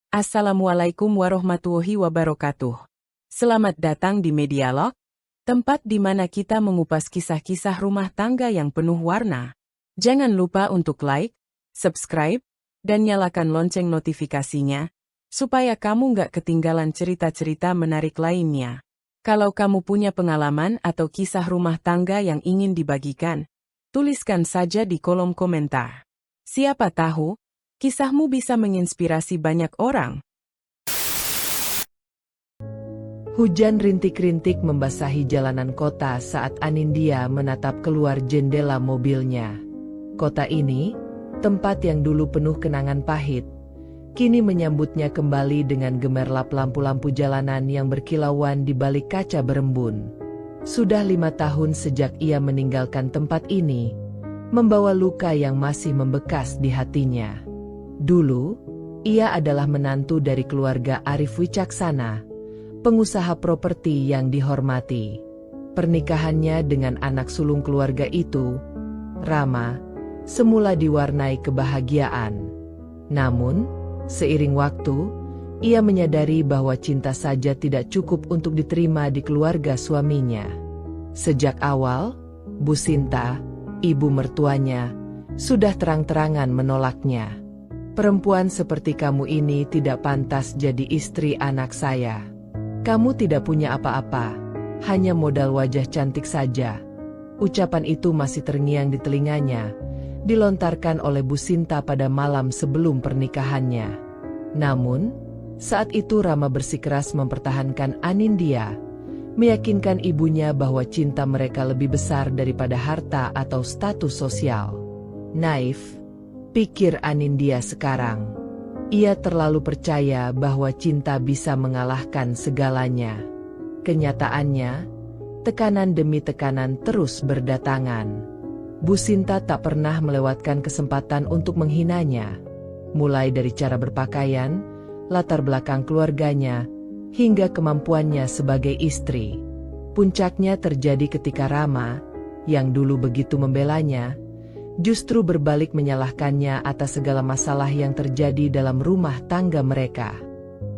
Assalamualaikum warahmatullahi wabarakatuh. Selamat datang di Medialog, tempat di mana kita mengupas kisah-kisah rumah tangga yang penuh warna. Jangan lupa untuk like, subscribe, dan nyalakan lonceng notifikasinya, supaya kamu nggak ketinggalan cerita-cerita menarik lainnya. Kalau kamu punya pengalaman atau kisah rumah tangga yang ingin dibagikan, tuliskan saja di kolom komentar. Siapa tahu, kisahmu bisa menginspirasi banyak orang. Hujan rintik-rintik membasahi jalanan kota saat Anindya menatap keluar jendela mobilnya. Kota ini, tempat yang dulu penuh kenangan pahit, kini menyambutnya kembali dengan gemerlap lampu-lampu jalanan yang berkilauan di balik kaca berembun. Sudah 5 tahun sejak ia meninggalkan tempat ini, membawa luka yang masih membekas di hatinya. Dulu, ia adalah menantu dari keluarga Arif Wicaksana, pengusaha properti yang dihormati. Pernikahannya dengan anak sulung keluarga itu, Rama, semula diwarnai kebahagiaan. Namun, seiring waktu, ia menyadari bahwa cinta saja tidak cukup untuk diterima di keluarga suaminya. Sejak awal, Bu Sinta, ibu mertuanya, sudah terang-terangan menolaknya. Perempuan seperti kamu ini tidak pantas jadi istri anak saya. Kamu tidak punya apa-apa, hanya modal wajah cantik saja. Ucapan itu masih terngiang di telinganya, dilontarkan oleh Bu Sinta pada malam sebelum pernikahannya. Namun, saat itu Rama bersikeras mempertahankan Anindya, meyakinkan ibunya bahwa cinta mereka lebih besar daripada harta atau status sosial. Naif, pikir Anindya sekarang. Ia terlalu percaya bahwa cinta bisa mengalahkan segalanya. Kenyataannya, tekanan demi tekanan terus berdatangan. Bu Sinta tak pernah melewatkan kesempatan untuk menghinanya. Mulai dari cara berpakaian, latar belakang keluarganya, hingga kemampuannya sebagai istri. Puncaknya terjadi ketika Rama, yang dulu begitu membelanya, justru berbalik menyalahkannya atas segala masalah yang terjadi dalam rumah tangga mereka.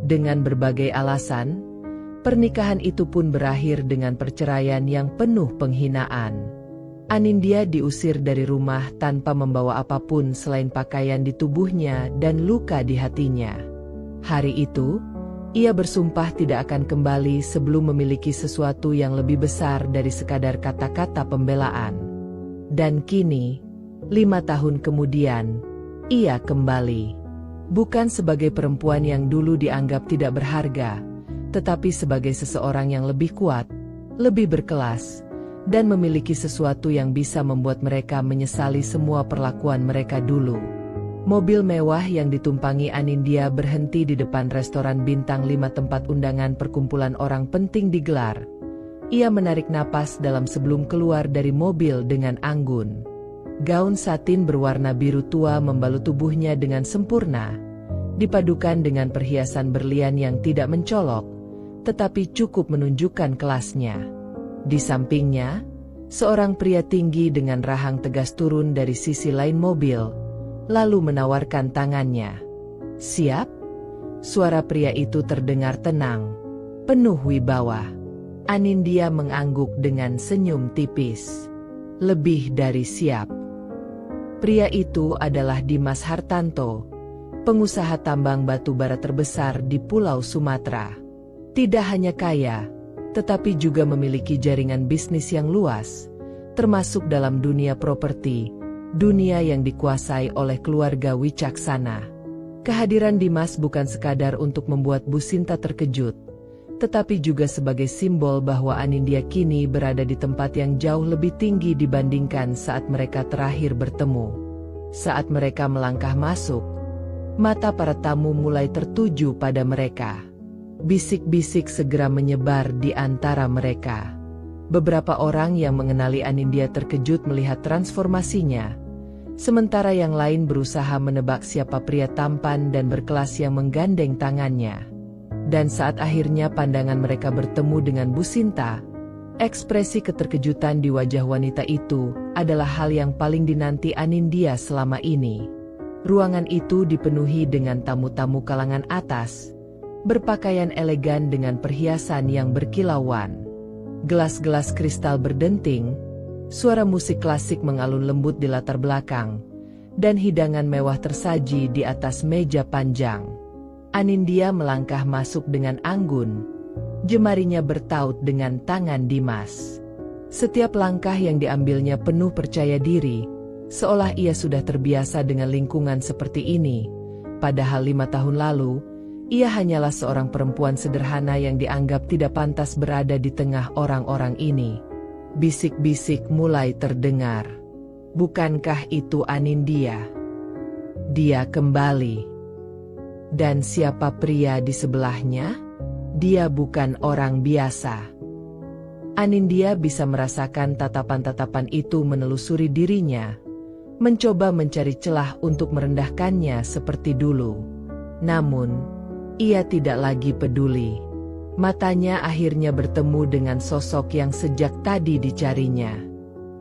Dengan berbagai alasan, pernikahan itu pun berakhir dengan perceraian yang penuh penghinaan. Anindya diusir dari rumah tanpa membawa apapun selain pakaian di tubuhnya dan luka di hatinya. Hari itu, ia bersumpah tidak akan kembali sebelum memiliki sesuatu yang lebih besar dari sekadar kata-kata pembelaan. Dan kini, 5 tahun kemudian, ia kembali. Bukan sebagai perempuan yang dulu dianggap tidak berharga, tetapi sebagai seseorang yang lebih kuat, lebih berkelas, dan memiliki sesuatu yang bisa membuat mereka menyesali semua perlakuan mereka dulu. Mobil mewah yang ditumpangi Anindya berhenti di depan restoran bintang 5 tempat undangan perkumpulan orang penting digelar. Ia menarik napas dalam sebelum keluar dari mobil dengan anggun. Gaun satin berwarna biru tua membalut tubuhnya dengan sempurna, dipadukan dengan perhiasan berlian yang tidak mencolok, tetapi cukup menunjukkan kelasnya. Di sampingnya, seorang pria tinggi dengan rahang tegas turun dari sisi lain mobil, lalu menawarkan tangannya. "Siap?" Suara pria itu terdengar tenang, penuh wibawa. Anindya mengangguk dengan senyum tipis. Lebih dari siap. Pria itu adalah Dimas Hartanto, pengusaha tambang batu bara terbesar di Pulau Sumatera. Tidak hanya kaya, tetapi juga memiliki jaringan bisnis yang luas, termasuk dalam dunia properti, dunia yang dikuasai oleh keluarga Wicaksana. Kehadiran Dimas bukan sekadar untuk membuat Bu Sinta terkejut, tetapi juga sebagai simbol bahwa Anindya kini berada di tempat yang jauh lebih tinggi dibandingkan saat mereka terakhir bertemu. Saat mereka melangkah masuk, mata para tamu mulai tertuju pada mereka. Bisik-bisik segera menyebar di antara mereka. Beberapa orang yang mengenali Anindya terkejut melihat transformasinya, sementara yang lain berusaha menebak siapa pria tampan dan berkelas yang menggandeng tangannya. Dan saat akhirnya pandangan mereka bertemu dengan Bu Sinta, ekspresi keterkejutan di wajah wanita itu adalah hal yang paling dinanti Anindya selama ini. Ruangan itu dipenuhi dengan tamu-tamu kalangan atas, berpakaian elegan dengan perhiasan yang berkilauan. Gelas-gelas kristal berdenting, suara musik klasik mengalun lembut di latar belakang, dan hidangan mewah tersaji di atas meja panjang. Anindya melangkah masuk dengan anggun, jemarinya bertaut dengan tangan Dimas. Setiap langkah yang diambilnya penuh percaya diri, seolah ia sudah terbiasa dengan lingkungan seperti ini. Padahal 5 tahun lalu, ia hanyalah seorang perempuan sederhana yang dianggap tidak pantas berada di tengah orang-orang ini. Bisik-bisik mulai terdengar. Bukankah itu Anindya? Dia kembali. Dan siapa pria di sebelahnya? Dia bukan orang biasa. Anindya bisa merasakan tatapan-tatapan itu menelusuri dirinya, mencoba mencari celah untuk merendahkannya seperti dulu. Namun, ia tidak lagi peduli. Matanya akhirnya bertemu dengan sosok yang sejak tadi dicarinya.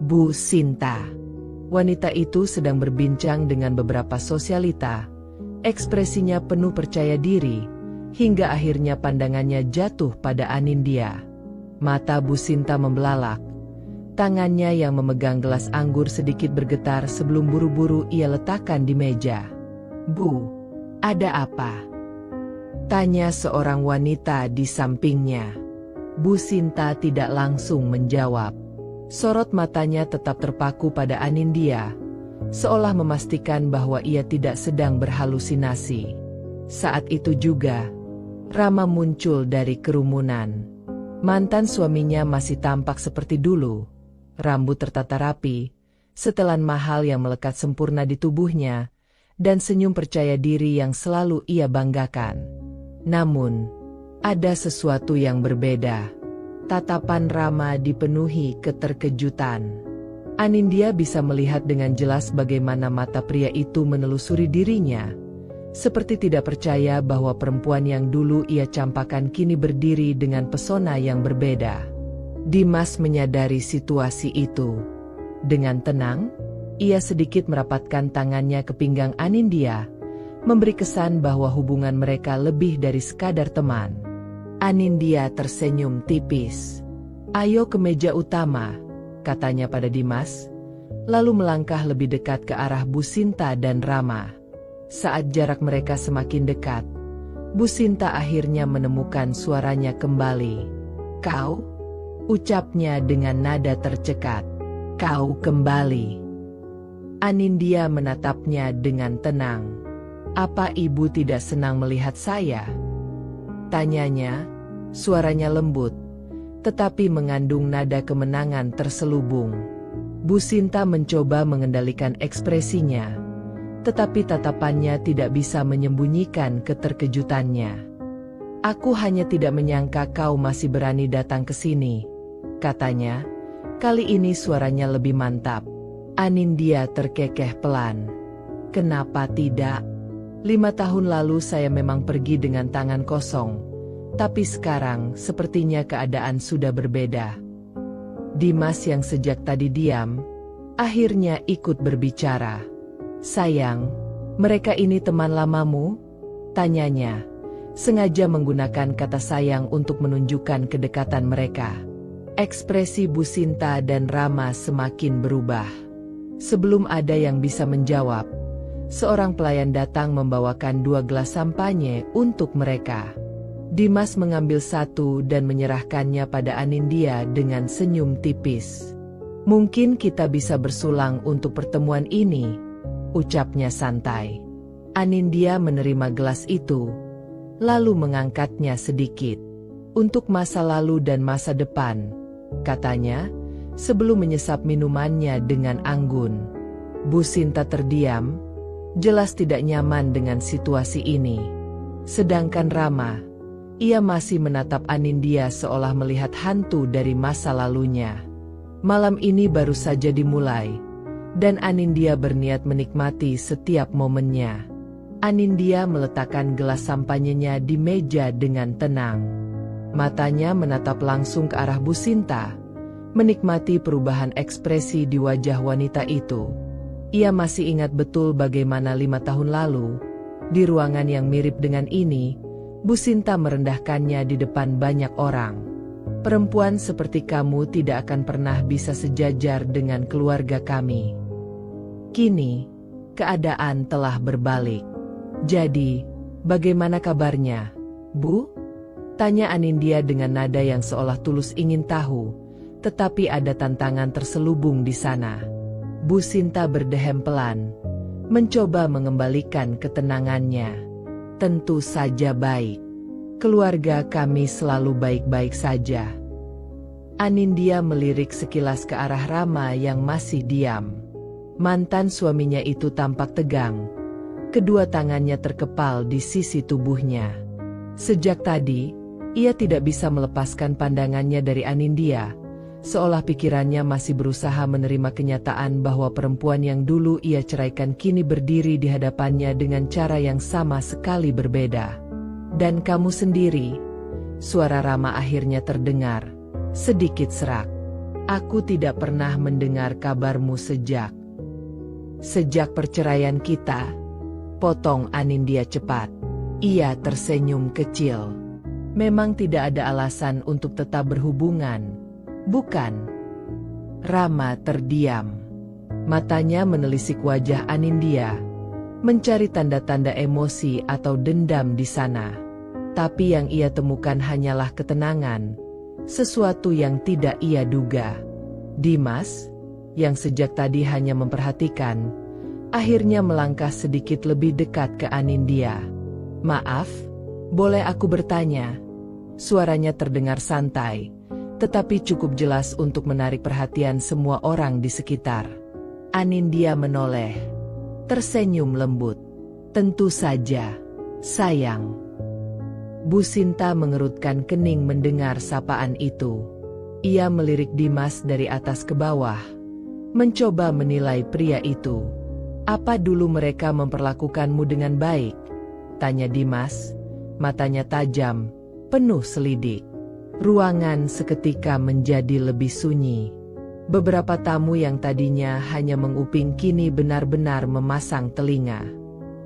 Bu Sinta. Wanita itu sedang berbincang dengan beberapa sosialita. Ekspresinya penuh percaya diri, hingga akhirnya pandangannya jatuh pada Anindya. Mata Bu Sinta membelalak. Tangannya yang memegang gelas anggur sedikit bergetar sebelum buru-buru ia letakkan di meja. Bu, ada apa? Tanya seorang wanita di sampingnya. Bu Sinta tidak langsung menjawab. Sorot matanya tetap terpaku pada Anindya, seolah memastikan bahwa ia tidak sedang berhalusinasi. Saat itu juga, Rama muncul dari kerumunan. Mantan suaminya masih tampak seperti dulu. Rambut tertata rapi, setelan mahal yang melekat sempurna di tubuhnya, dan senyum percaya diri yang selalu ia banggakan. Namun, ada sesuatu yang berbeda. Tatapan Rama dipenuhi keterkejutan. Anindya bisa melihat dengan jelas bagaimana mata pria itu menelusuri dirinya, seperti tidak percaya bahwa perempuan yang dulu ia campakan kini berdiri dengan pesona yang berbeda. Dimas menyadari situasi itu. Dengan tenang, ia sedikit merapatkan tangannya ke pinggang Anindya, memberi kesan bahwa hubungan mereka lebih dari sekadar teman. Anindya tersenyum tipis. "Ayo ke meja utama," katanya pada Dimas, lalu melangkah lebih dekat ke arah Bu Sinta dan Rama. Saat jarak mereka semakin dekat, Bu Sinta akhirnya menemukan suaranya kembali. "Kau?" ucapnya dengan nada tercekat. "Kau kembali." Anindya menatapnya dengan tenang. "Apa ibu tidak senang melihat saya?" tanyanya, suaranya lembut, tetapi mengandung nada kemenangan terselubung. Bu Sinta mencoba mengendalikan ekspresinya, tetapi tatapannya tidak bisa menyembunyikan keterkejutannya. "Aku hanya tidak menyangka kau masih berani datang ke sini," katanya. Kali ini suaranya lebih mantap. Anindya terkekeh pelan. "Kenapa tidak? 5 tahun lalu saya memang pergi dengan tangan kosong, tapi sekarang sepertinya keadaan sudah berbeda." Dimas yang sejak tadi diam, akhirnya ikut berbicara. "Sayang, mereka ini teman lamamu?" tanyanya, sengaja menggunakan kata sayang untuk menunjukkan kedekatan mereka. Ekspresi Bu Sinta dan Rama semakin berubah. Sebelum ada yang bisa menjawab, seorang pelayan datang membawakan 2 gelas sampanye untuk mereka. Dimas mengambil satu dan menyerahkannya pada Anindya dengan senyum tipis. "Mungkin kita bisa bersulang untuk pertemuan ini," ucapnya santai. Anindya menerima gelas itu, lalu mengangkatnya sedikit. "Untuk masa lalu dan masa depan," katanya, sebelum menyesap minumannya dengan anggun. Bu Sinta terdiam, jelas tidak nyaman dengan situasi ini. Sedangkan Rama, ia masih menatap Anindya seolah melihat hantu dari masa lalunya. Malam ini baru saja dimulai, dan Anindya berniat menikmati setiap momennya. Anindya meletakkan gelas sampanyenya di meja dengan tenang. Matanya menatap langsung ke arah Bu Sinta, menikmati perubahan ekspresi di wajah wanita itu. Ia masih ingat betul bagaimana 5 tahun lalu, di ruangan yang mirip dengan ini, Bu Sinta merendahkannya di depan banyak orang. Perempuan seperti kamu tidak akan pernah bisa sejajar dengan keluarga kami. Kini, keadaan telah berbalik. Jadi, bagaimana kabarnya, Bu? Tanya Anindya dengan nada yang seolah tulus ingin tahu, tetapi ada tantangan terselubung di sana. Bu Sinta berdehem pelan, mencoba mengembalikan ketenangannya. Tentu saja baik. Keluarga kami selalu baik-baik saja. Anindya melirik sekilas ke arah Rama yang masih diam. Mantan suaminya itu tampak tegang. Kedua tangannya terkepal di sisi tubuhnya. Sejak tadi, ia tidak bisa melepaskan pandangannya dari Anindya, seolah pikirannya masih berusaha menerima kenyataan bahwa perempuan yang dulu ia ceraikan kini berdiri di hadapannya dengan cara yang sama sekali berbeda. Dan kamu sendiri, suara Rama akhirnya terdengar, sedikit serak. Aku tidak pernah mendengar kabarmu sejak perceraian kita, potong Anindya cepat. Ia tersenyum kecil. Memang tidak ada alasan untuk tetap berhubungan, bukan? Rama terdiam. Matanya menelisik wajah Anindya, mencari tanda-tanda emosi atau dendam di sana. Tapi yang ia temukan hanyalah ketenangan, sesuatu yang tidak ia duga. Dimas, yang sejak tadi hanya memperhatikan, akhirnya melangkah sedikit lebih dekat ke Anindya. Maaf, boleh aku bertanya? Suaranya terdengar santai, tetapi cukup jelas untuk menarik perhatian semua orang di sekitar. Anindya menoleh, tersenyum lembut. Tentu saja, sayang. Bu Sinta mengerutkan kening mendengar sapaan itu. Ia melirik Dimas dari atas ke bawah, mencoba menilai pria itu. Apa dulu mereka memperlakukanmu dengan baik? Tanya Dimas, matanya tajam, penuh selidik. Ruangan seketika menjadi lebih sunyi. Beberapa tamu yang tadinya hanya menguping kini benar-benar memasang telinga.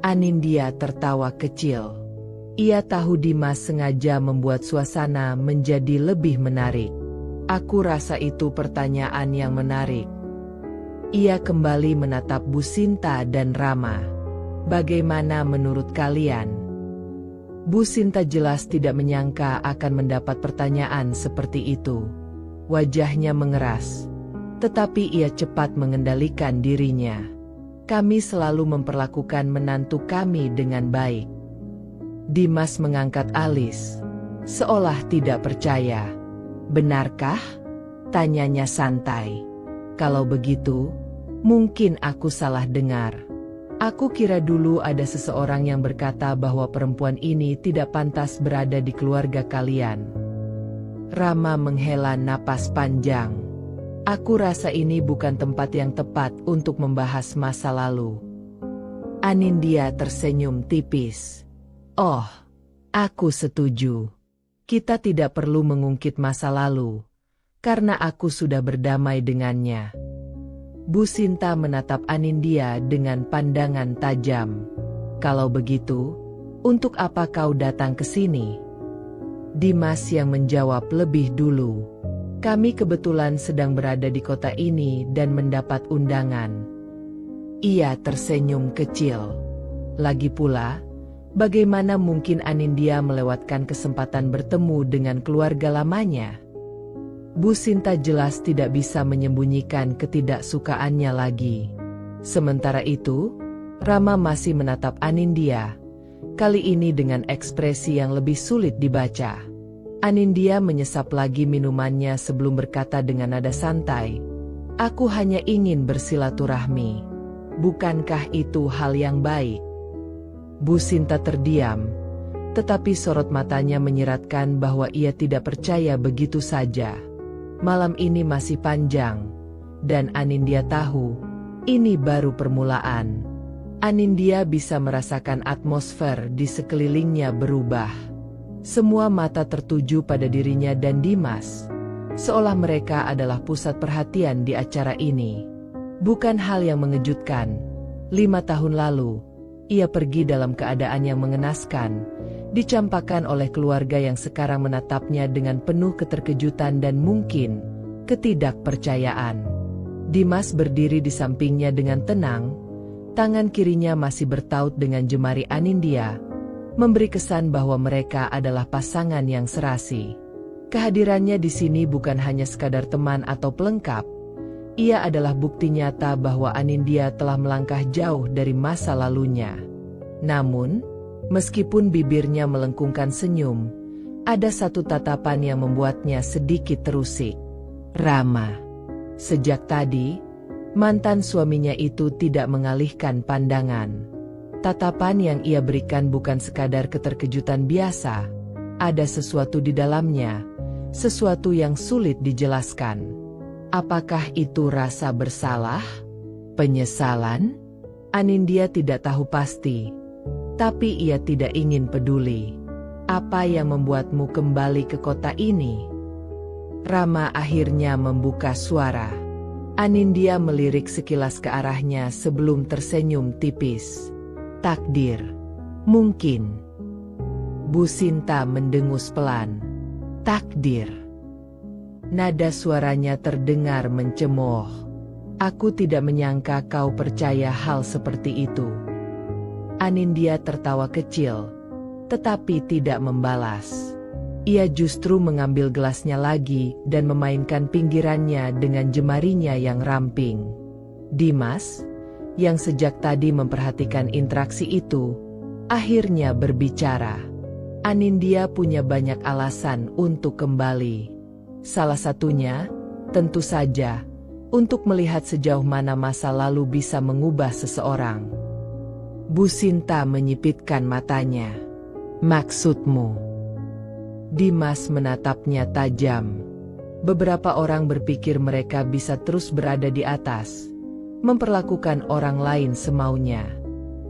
Anindya tertawa kecil. Ia tahu Dimas sengaja membuat suasana menjadi lebih menarik. Aku rasa itu pertanyaan yang menarik. Ia kembali menatap Bu Sinta dan Rama. Bagaimana menurut kalian? Bu Sinta jelas tidak menyangka akan mendapat pertanyaan seperti itu. Wajahnya mengeras, tetapi ia cepat mengendalikan dirinya. Kami selalu memperlakukan menantu kami dengan baik. Dimas mengangkat alis, seolah tidak percaya. Benarkah? Tanyanya santai. Kalau begitu, mungkin aku salah dengar. Aku kira dulu ada seseorang yang berkata bahwa perempuan ini tidak pantas berada di keluarga kalian. Rama menghela napas panjang. Aku rasa ini bukan tempat yang tepat untuk membahas masa lalu. Anindya tersenyum tipis. Oh, aku setuju. Kita tidak perlu mengungkit masa lalu, karena aku sudah berdamai dengannya. Bu Sinta menatap Anindya dengan pandangan tajam. Kalau begitu, untuk apa kau datang ke sini? Dimas yang menjawab lebih dulu. Kami kebetulan sedang berada di kota ini dan mendapat undangan. Ia tersenyum kecil. Lagi pula, bagaimana mungkin Anindya melewatkan kesempatan bertemu dengan keluarga lamanya? Bu Sinta jelas tidak bisa menyembunyikan ketidaksukaannya lagi. Sementara itu, Rama masih menatap Anindya, kali ini dengan ekspresi yang lebih sulit dibaca. Anindya menyesap lagi minumannya sebelum berkata dengan nada santai, "Aku hanya ingin bersilaturahmi. Bukankah itu hal yang baik?" Bu Sinta terdiam, tetapi sorot matanya menyiratkan bahwa ia tidak percaya begitu saja. Malam ini masih panjang, dan Anindya tahu, ini baru permulaan. Anindya bisa merasakan atmosfer di sekelilingnya berubah. Semua mata tertuju pada dirinya dan Dimas, seolah mereka adalah pusat perhatian di acara ini. Bukan hal yang mengejutkan. 5 tahun lalu, ia pergi dalam keadaan yang mengenaskan, dicampakkan oleh keluarga yang sekarang menatapnya dengan penuh keterkejutan dan mungkin ketidakpercayaan. Dimas berdiri di sampingnya dengan tenang, tangan kirinya masih bertaut dengan jemari Anindya, memberi kesan bahwa mereka adalah pasangan yang serasi. Kehadirannya di sini bukan hanya sekadar teman atau pelengkap, ia adalah bukti nyata bahwa Anindya telah melangkah jauh dari masa lalunya. Namun, meskipun bibirnya melengkungkan senyum, ada satu tatapan yang membuatnya sedikit terusik. Rama. Sejak tadi, mantan suaminya itu tidak mengalihkan pandangan. Tatapan yang ia berikan bukan sekadar keterkejutan biasa, ada sesuatu di dalamnya, sesuatu yang sulit dijelaskan. Apakah itu rasa bersalah? Penyesalan? Anindya tidak tahu pasti, tapi ia tidak ingin peduli. Apa yang membuatmu kembali ke kota ini? Rama akhirnya membuka suara. Anindya melirik sekilas ke arahnya sebelum tersenyum tipis. Takdir. Mungkin. Bu Sinta mendengus pelan. Takdir. Nada suaranya terdengar mencemooh. Aku tidak menyangka kau percaya hal seperti itu. Anindya tertawa kecil, tetapi tidak membalas. Ia justru mengambil gelasnya lagi dan memainkan pinggirannya dengan jemarinya yang ramping. Dimas, yang sejak tadi memperhatikan interaksi itu, akhirnya berbicara. Anindya punya banyak alasan untuk kembali. Salah satunya, tentu saja, untuk melihat sejauh mana masa lalu bisa mengubah seseorang. Bu Sinta menyipitkan matanya. Maksudmu? Dimas menatapnya tajam. Beberapa orang berpikir mereka bisa terus berada di atas, memperlakukan orang lain semaunya.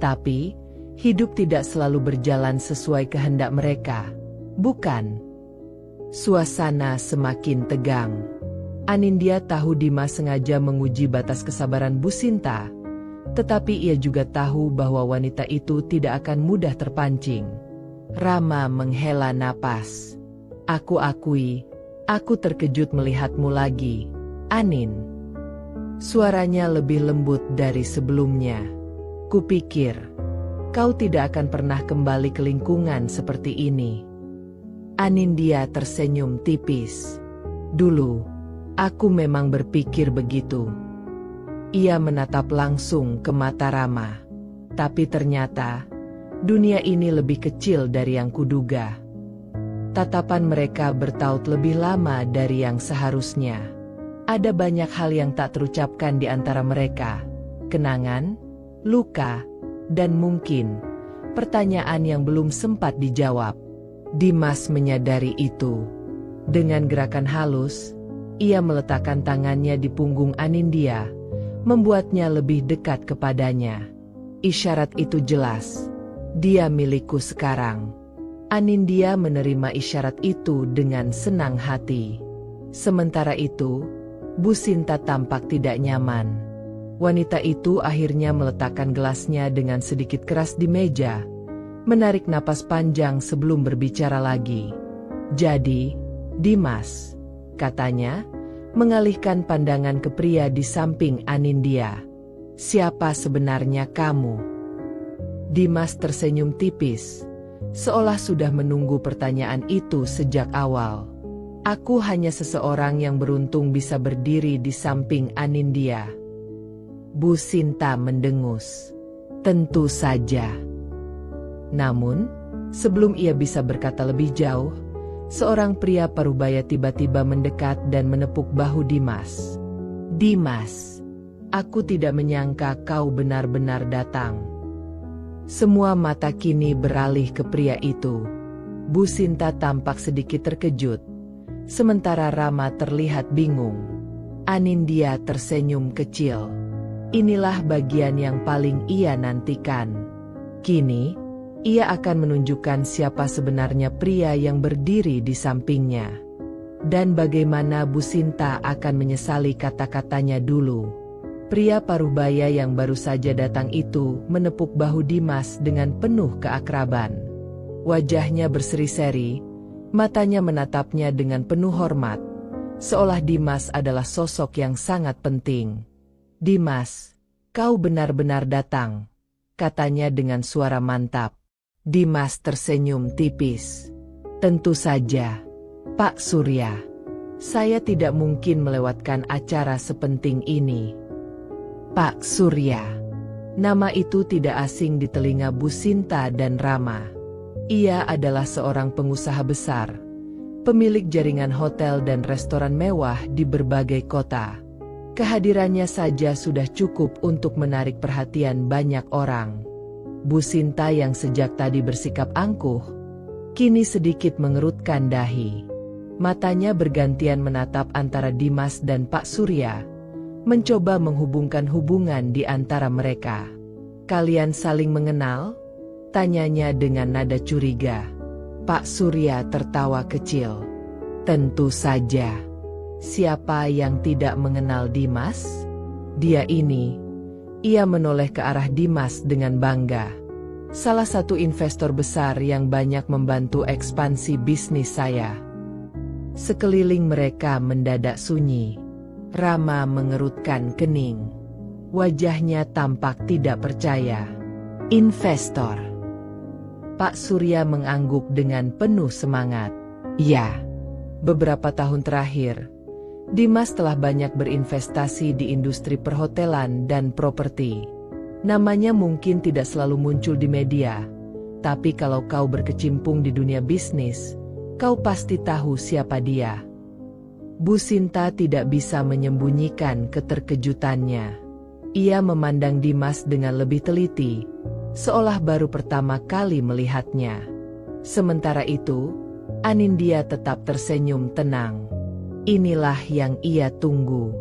Tapi, hidup tidak selalu berjalan sesuai kehendak mereka, bukan? Suasana semakin tegang. Anindya tahu Dimas sengaja menguji batas kesabaran Bu Sinta, tetapi ia juga tahu bahwa wanita itu tidak akan mudah terpancing. Rama menghela napas. Aku akui, aku terkejut melihatmu lagi, Anin. Suaranya lebih lembut dari sebelumnya. Kupikir, kau tidak akan pernah kembali ke lingkungan seperti ini. Anindya tersenyum tipis. Dulu, aku memang berpikir begitu. Ia menatap langsung ke mata Rama. Tapi ternyata, dunia ini lebih kecil dari yang kuduga. Tatapan mereka bertaut lebih lama dari yang seharusnya. Ada banyak hal yang tak terucapkan di antara mereka. Kenangan, luka, dan mungkin pertanyaan yang belum sempat dijawab. Dimas menyadari itu. Dengan gerakan halus, ia meletakkan tangannya di punggung Anindya, membuatnya lebih dekat kepadanya. Isyarat itu jelas. Dia milikku sekarang. Anindya menerima isyarat itu dengan senang hati. Sementara itu, Bu Sinta tampak tidak nyaman. Wanita itu akhirnya meletakkan gelasnya dengan sedikit keras di meja, menarik napas panjang sebelum berbicara lagi. Jadi, Dimas, katanya, mengalihkan pandangan ke pria di samping Anindya. Siapa sebenarnya kamu? Dimas tersenyum tipis, seolah sudah menunggu pertanyaan itu sejak awal. Aku hanya seseorang yang beruntung bisa berdiri di samping Anindya. Bu Sinta mendengus. Tentu saja. Namun, sebelum ia bisa berkata lebih jauh, seorang pria parubaya tiba-tiba mendekat dan menepuk bahu Dimas. Dimas, aku tidak menyangka kau benar-benar datang. Semua mata kini beralih ke pria itu. Bu Sinta tampak sedikit terkejut, sementara Rama terlihat bingung. Anindya tersenyum kecil. Inilah bagian yang paling ia nantikan. Kini, ia akan menunjukkan siapa sebenarnya pria yang berdiri di sampingnya. Dan bagaimana Bu Sinta akan menyesali kata-katanya dulu. Pria paruh-baya yang baru saja datang itu menepuk bahu Dimas dengan penuh keakraban. Wajahnya berseri-seri, matanya menatapnya dengan penuh hormat, seolah Dimas adalah sosok yang sangat penting. "Dimas, kau benar-benar datang," katanya dengan suara mantap. Dimas tersenyum tipis. "Tentu saja, Pak Surya. Saya tidak mungkin melewatkan acara sepenting ini." Pak Surya. Nama itu tidak asing di telinga Bu Sinta dan Rama. Ia adalah seorang pengusaha besar, pemilik jaringan hotel dan restoran mewah di berbagai kota. Kehadirannya saja sudah cukup untuk menarik perhatian banyak orang. Bu Sinta yang sejak tadi bersikap angkuh, kini sedikit mengerutkan dahi. Matanya bergantian menatap antara Dimas dan Pak Surya, mencoba menghubungkan hubungan di antara mereka. "Kalian saling mengenal?" tanyanya dengan nada curiga. Pak Surya tertawa kecil. "Tentu saja. Siapa yang tidak mengenal Dimas? Dia ini." Ia menoleh ke arah Dimas dengan bangga. "Salah satu investor besar yang banyak membantu ekspansi bisnis saya." Sekeliling mereka mendadak sunyi. Rama mengerutkan kening. Wajahnya tampak tidak percaya. "Investor?" Pak Surya mengangguk dengan penuh semangat. "Ya, beberapa tahun terakhir, Dimas telah banyak berinvestasi di industri perhotelan dan properti. Namanya mungkin tidak selalu muncul di media, tapi kalau kau berkecimpung di dunia bisnis, kau pasti tahu siapa dia." Bu Sinta tidak bisa menyembunyikan keterkejutannya. Ia memandang Dimas dengan lebih teliti, seolah baru pertama kali melihatnya. Sementara itu, Anindya tetap tersenyum tenang. Inilah yang ia tunggu.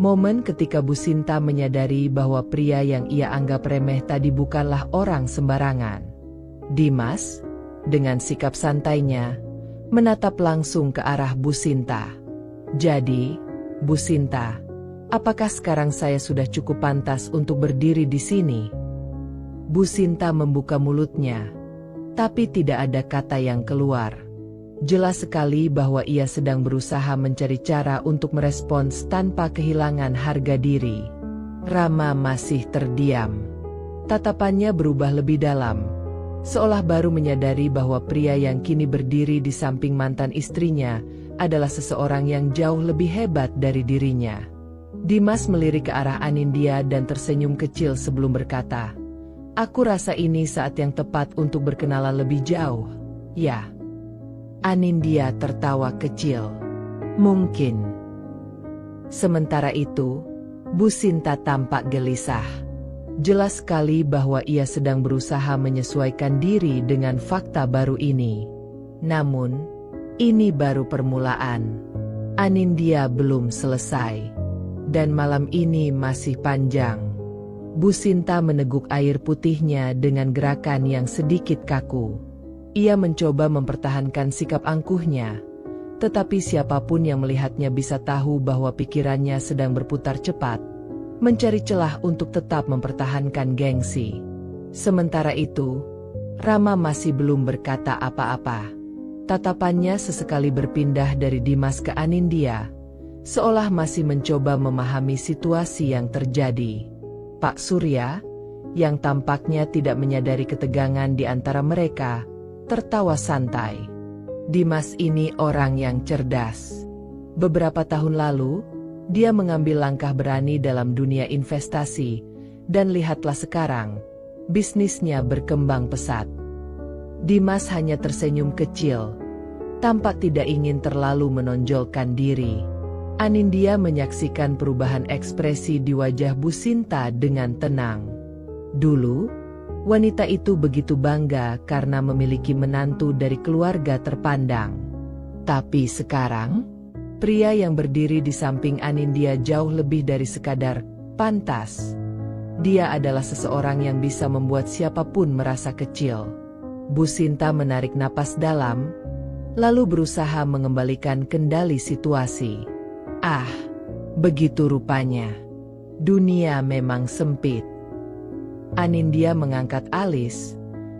Momen ketika Bu Sinta menyadari bahwa pria yang ia anggap remeh tadi bukanlah orang sembarangan. Dimas, dengan sikap santainya, menatap langsung ke arah Bu Sinta. "Jadi, Bu Sinta, apakah sekarang saya sudah cukup pantas untuk berdiri di sini?" Bu Sinta membuka mulutnya, tapi tidak ada kata yang keluar. Jelas sekali bahwa ia sedang berusaha mencari cara untuk merespons tanpa kehilangan harga diri. Rama masih terdiam. Tatapannya berubah lebih dalam, seolah baru menyadari bahwa pria yang kini berdiri di samping mantan istrinya adalah seseorang yang jauh lebih hebat dari dirinya. Dimas melirik ke arah Anindya dan tersenyum kecil sebelum berkata, "Aku rasa ini saat yang tepat untuk berkenalan lebih jauh." "Ya." Anindya tertawa kecil. "Mungkin." Sementara itu, Bu Sinta tampak gelisah. Jelas sekali bahwa ia sedang berusaha menyesuaikan diri dengan fakta baru ini. Namun, ini baru permulaan. Anindya belum selesai. Dan malam ini masih panjang. Bu Sinta meneguk air putihnya dengan gerakan yang sedikit kaku. Ia mencoba mempertahankan sikap angkuhnya, tetapi siapapun yang melihatnya bisa tahu bahwa pikirannya sedang berputar cepat, mencari celah untuk tetap mempertahankan gengsi. Sementara itu, Rama masih belum berkata apa-apa. Tatapannya sesekali berpindah dari Dimas ke Anindya, seolah masih mencoba memahami situasi yang terjadi. Pak Surya, yang tampaknya tidak menyadari ketegangan di antara mereka, tertawa santai. Dimas ini orang yang cerdas. Beberapa tahun lalu, dia mengambil langkah berani dalam dunia investasi, dan lihatlah sekarang, bisnisnya berkembang pesat. Dimas hanya tersenyum kecil, tampak tidak ingin terlalu menonjolkan diri. Anindya menyaksikan perubahan ekspresi di wajah Bu Sinta dengan tenang. Dulu, wanita itu begitu bangga karena memiliki menantu dari keluarga terpandang. Tapi sekarang, pria yang berdiri di samping Anindya jauh lebih dari sekadar pantas. Dia adalah seseorang yang bisa membuat siapapun merasa kecil. Bu Sinta menarik napas dalam, lalu berusaha mengembalikan kendali situasi. "Ah, begitu rupanya. Dunia memang sempit. Anindya mengangkat alis,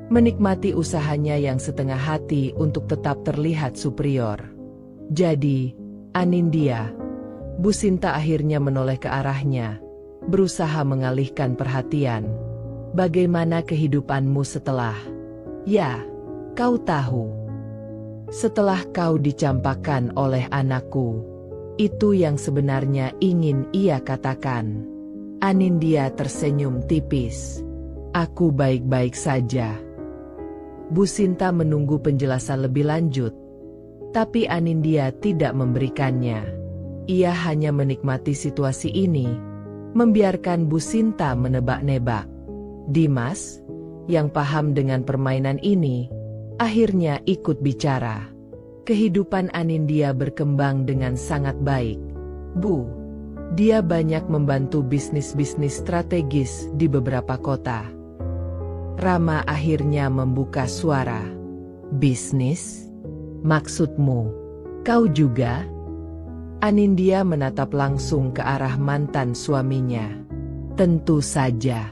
menikmati usahanya yang setengah hati untuk tetap terlihat superior. Jadi, Anindya, Bu Sinta akhirnya menoleh ke arahnya, berusaha mengalihkan perhatian. Bagaimana kehidupanmu setelah? Ya, kau tahu. Setelah kau dicampakkan oleh anakku. Itu yang sebenarnya ingin ia katakan. Anindya tersenyum tipis. Aku baik-baik saja. Bu Sinta menunggu penjelasan lebih lanjut. Tapi Anindya tidak memberikannya. Ia hanya menikmati situasi ini, membiarkan Bu Sinta menebak-nebak. Dimas, yang paham dengan permainan ini, akhirnya ikut bicara. Kehidupan Anindya berkembang dengan sangat baik. Bu, dia banyak membantu bisnis-bisnis strategis di beberapa kota. Rama akhirnya membuka suara. Bisnis? Maksudmu, kau juga? Anindya menatap langsung ke arah mantan suaminya. Tentu saja.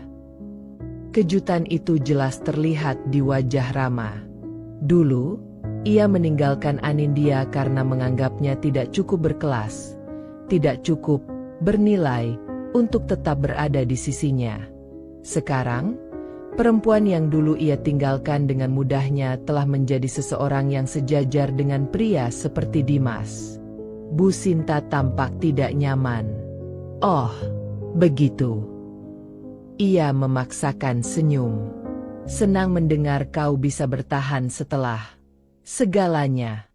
Kejutan itu jelas terlihat di wajah Rama. Dulu, ia meninggalkan Anindya karena menganggapnya tidak cukup berkelas, tidak cukup bernilai untuk tetap berada di sisinya. Sekarang, perempuan yang dulu ia tinggalkan dengan mudahnya telah menjadi seseorang yang sejajar dengan pria seperti Dimas. Bu Sinta tampak tidak nyaman. Oh, begitu. Ia memaksakan senyum. Senang mendengar kau bisa bertahan setelah segalanya.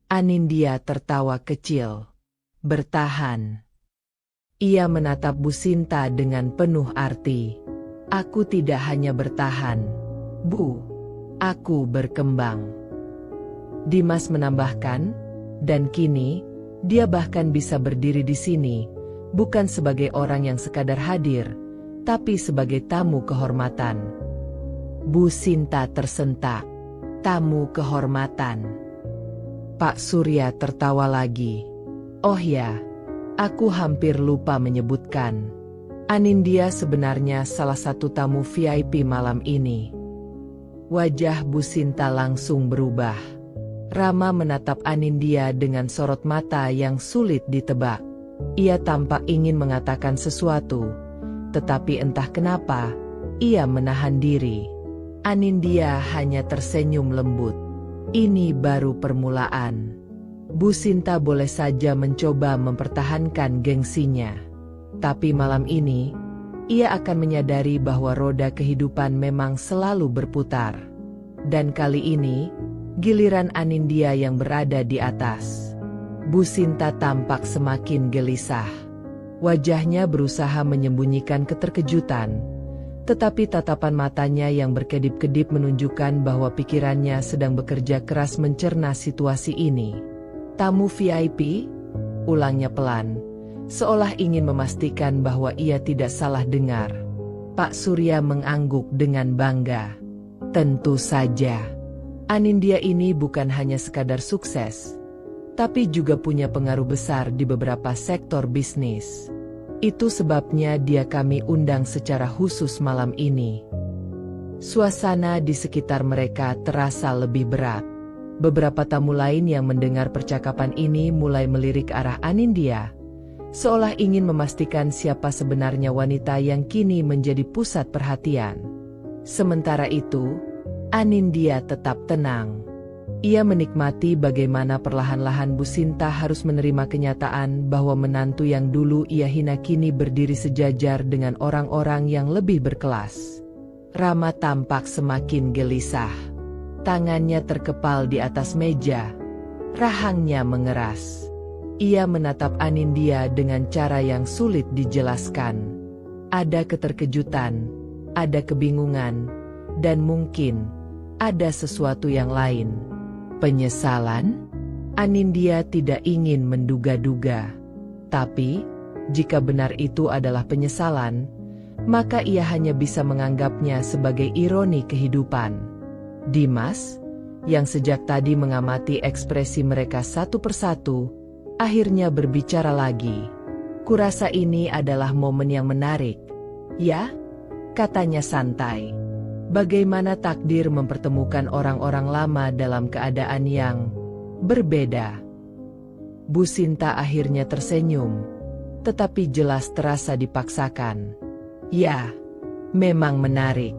Anindya tertawa kecil. Bertahan. Ia menatap Bu Sinta dengan penuh arti. Aku tidak hanya bertahan, Bu. Aku berkembang. Dimas menambahkan, dan kini, dia bahkan bisa berdiri di sini, bukan sebagai orang yang sekadar hadir, tapi sebagai tamu kehormatan. Bu Sinta tersentak. Tamu kehormatan. Pak Surya tertawa lagi. Oh ya, aku hampir lupa menyebutkan. Anindya sebenarnya salah satu tamu VIP malam ini. Wajah Bu Sinta langsung berubah. Rama menatap Anindya dengan sorot mata yang sulit ditebak. Ia tampak ingin mengatakan sesuatu, tetapi entah kenapa, ia menahan diri. Anindya hanya tersenyum lembut. Ini baru permulaan. Bu Sinta boleh saja mencoba mempertahankan gengsinya. Tapi malam ini, ia akan menyadari bahwa roda kehidupan memang selalu berputar. Dan kali ini, giliran Anindya yang berada di atas. Bu Sinta tampak semakin gelisah. Wajahnya berusaha menyembunyikan keterkejutan. Tetapi tatapan matanya yang berkedip-kedip menunjukkan bahwa pikirannya sedang bekerja keras mencerna situasi ini. Tamu VIP? Ulangnya pelan, seolah ingin memastikan bahwa ia tidak salah dengar. Pak Surya mengangguk dengan bangga. Tentu saja. Anindya ini bukan hanya sekadar sukses, tapi juga punya pengaruh besar di beberapa sektor bisnis. Itu sebabnya dia kami undang secara khusus malam ini. Suasana di sekitar mereka terasa lebih berat. Beberapa tamu lain yang mendengar percakapan ini mulai melirik arah Anindya, seolah ingin memastikan siapa sebenarnya wanita yang kini menjadi pusat perhatian. Sementara itu, Anindya tetap tenang. Ia menikmati bagaimana perlahan-lahan Bu Sinta harus menerima kenyataan bahwa menantu yang dulu ia hina kini berdiri sejajar dengan orang-orang yang lebih berkelas. Rama tampak semakin gelisah. Tangannya terkepal di atas meja. Rahangnya mengeras. Ia menatap Anindya dengan cara yang sulit dijelaskan. Ada keterkejutan, ada kebingungan, dan mungkin ada sesuatu yang lain. Penyesalan? Anindya tidak ingin menduga-duga. Tapi, jika benar itu adalah penyesalan, maka ia hanya bisa menganggapnya sebagai ironi kehidupan. Dimas, yang sejak tadi mengamati ekspresi mereka satu persatu, akhirnya berbicara lagi. Kurasa ini adalah momen yang menarik. Ya, katanya santai. Bagaimana takdir mempertemukan orang-orang lama dalam keadaan yang berbeda. Bu Sinta akhirnya tersenyum, tetapi jelas terasa dipaksakan. Ya, memang menarik.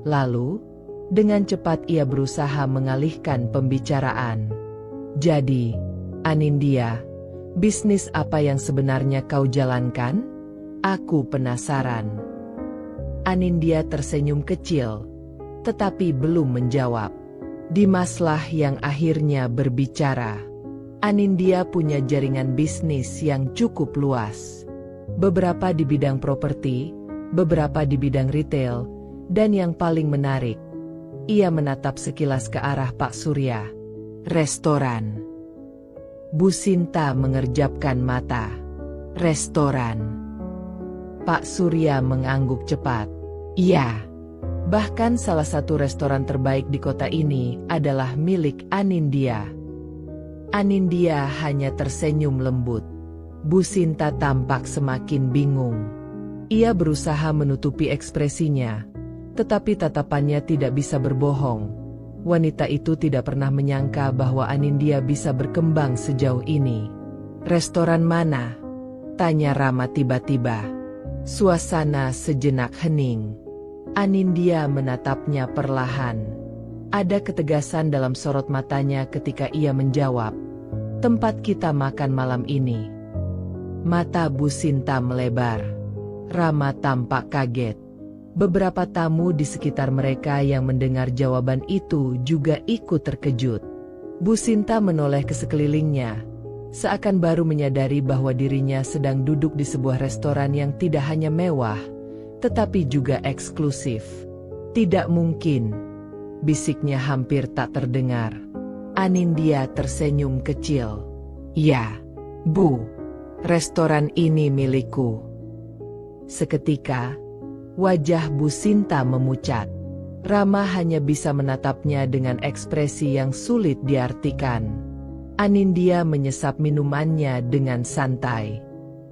Lalu, dengan cepat ia berusaha mengalihkan pembicaraan. Jadi, Anindya, bisnis apa yang sebenarnya kau jalankan? Aku penasaran. Anindya tersenyum kecil, tetapi belum menjawab. Dimaslah yang akhirnya berbicara. Anindya punya jaringan bisnis yang cukup luas. Beberapa di bidang properti, beberapa di bidang retail, dan yang paling menarik, ia menatap sekilas ke arah Pak Surya. Restoran. Bu Sinta mengerjapkan mata. Restoran. Pak Surya mengangguk cepat. Iya. Bahkan salah satu restoran terbaik di kota ini adalah milik Anindya. Anindya hanya tersenyum lembut. Bu Sinta tampak semakin bingung. Ia berusaha menutupi ekspresinya, tetapi tatapannya tidak bisa berbohong. Wanita itu tidak pernah menyangka bahwa Anindya bisa berkembang sejauh ini. Restoran mana? Tanya Rama tiba-tiba. Suasana sejenak hening. Anindya menatapnya perlahan. Ada ketegasan dalam sorot matanya ketika ia menjawab. Tempat kita makan malam ini. Mata Bu Sinta melebar. Rama tampak kaget. Beberapa tamu di sekitar mereka yang mendengar jawaban itu juga ikut terkejut. Bu Sinta menoleh ke sekelilingnya, seakan baru menyadari bahwa dirinya sedang duduk di sebuah restoran yang tidak hanya mewah, tetapi juga eksklusif. Tidak mungkin, bisiknya hampir tak terdengar. Anindya tersenyum kecil. Ya, Bu, restoran ini milikku. Seketika, wajah Bu Sinta memucat. Rama hanya bisa menatapnya dengan ekspresi yang sulit diartikan. Anindya menyesap minumannya dengan santai.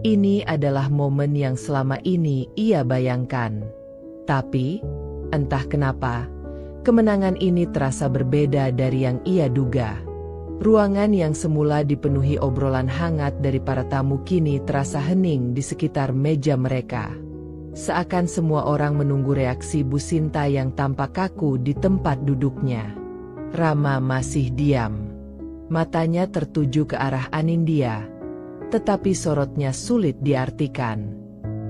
Ini adalah momen yang selama ini ia bayangkan. Tapi, entah kenapa, kemenangan ini terasa berbeda dari yang ia duga. Ruangan yang semula dipenuhi obrolan hangat dari para tamu kini terasa hening di sekitar meja mereka. Seakan semua orang menunggu reaksi Bu Sinta yang tampak kaku di tempat duduknya. Rama masih diam. Matanya tertuju ke arah Anindya, tetapi sorotnya sulit diartikan.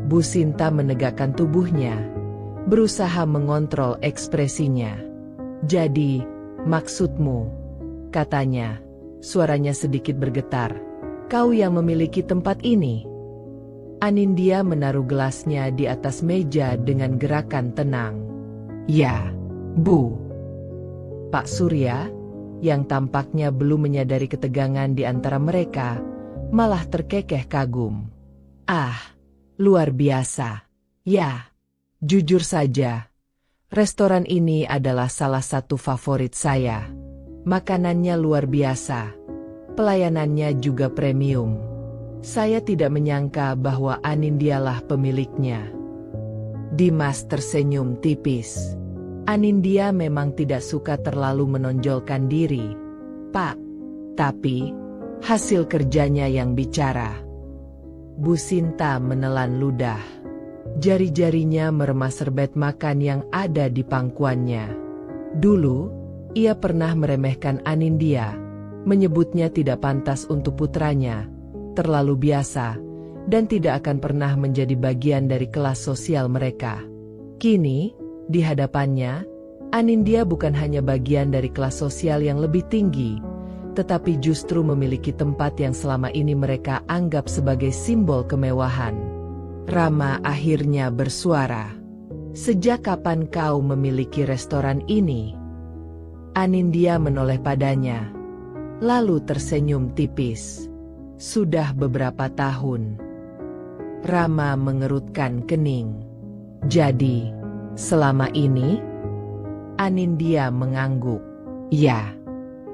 Bu Sinta menegakkan tubuhnya, berusaha mengontrol ekspresinya. Jadi, maksudmu, katanya, suaranya sedikit bergetar, kau yang memiliki tempat ini? Anindya menaruh gelasnya di atas meja dengan gerakan tenang. Ya, Bu. Pak Surya, yang tampaknya belum menyadari ketegangan di antara mereka, malah terkekeh kagum. Ah, luar biasa. Ya, jujur saja, restoran ini adalah salah satu favorit saya. Makanannya luar biasa. Pelayanannya juga premium. Saya tidak menyangka bahwa Anindyalah pemiliknya. Dimas tersenyum tipis. Anindya memang tidak suka terlalu menonjolkan diri, Pak. Tapi, hasil kerjanya yang bicara. Bu Sinta menelan ludah. Jari-jarinya meremas serbet makan yang ada di pangkuannya. Dulu, ia pernah meremehkan Anindya, menyebutnya tidak pantas untuk putranya, terlalu biasa, dan tidak akan pernah menjadi bagian dari kelas sosial mereka. Kini, di hadapannya, Anindya bukan hanya bagian dari kelas sosial yang lebih tinggi, tetapi justru memiliki tempat yang selama ini mereka anggap sebagai simbol kemewahan. Rama akhirnya bersuara. Sejak kapan kau memiliki restoran ini? Anindya menoleh padanya, lalu tersenyum tipis. Sudah beberapa tahun. Rama mengerutkan kening. Jadi, selama ini? Anindya mengangguk. Ya,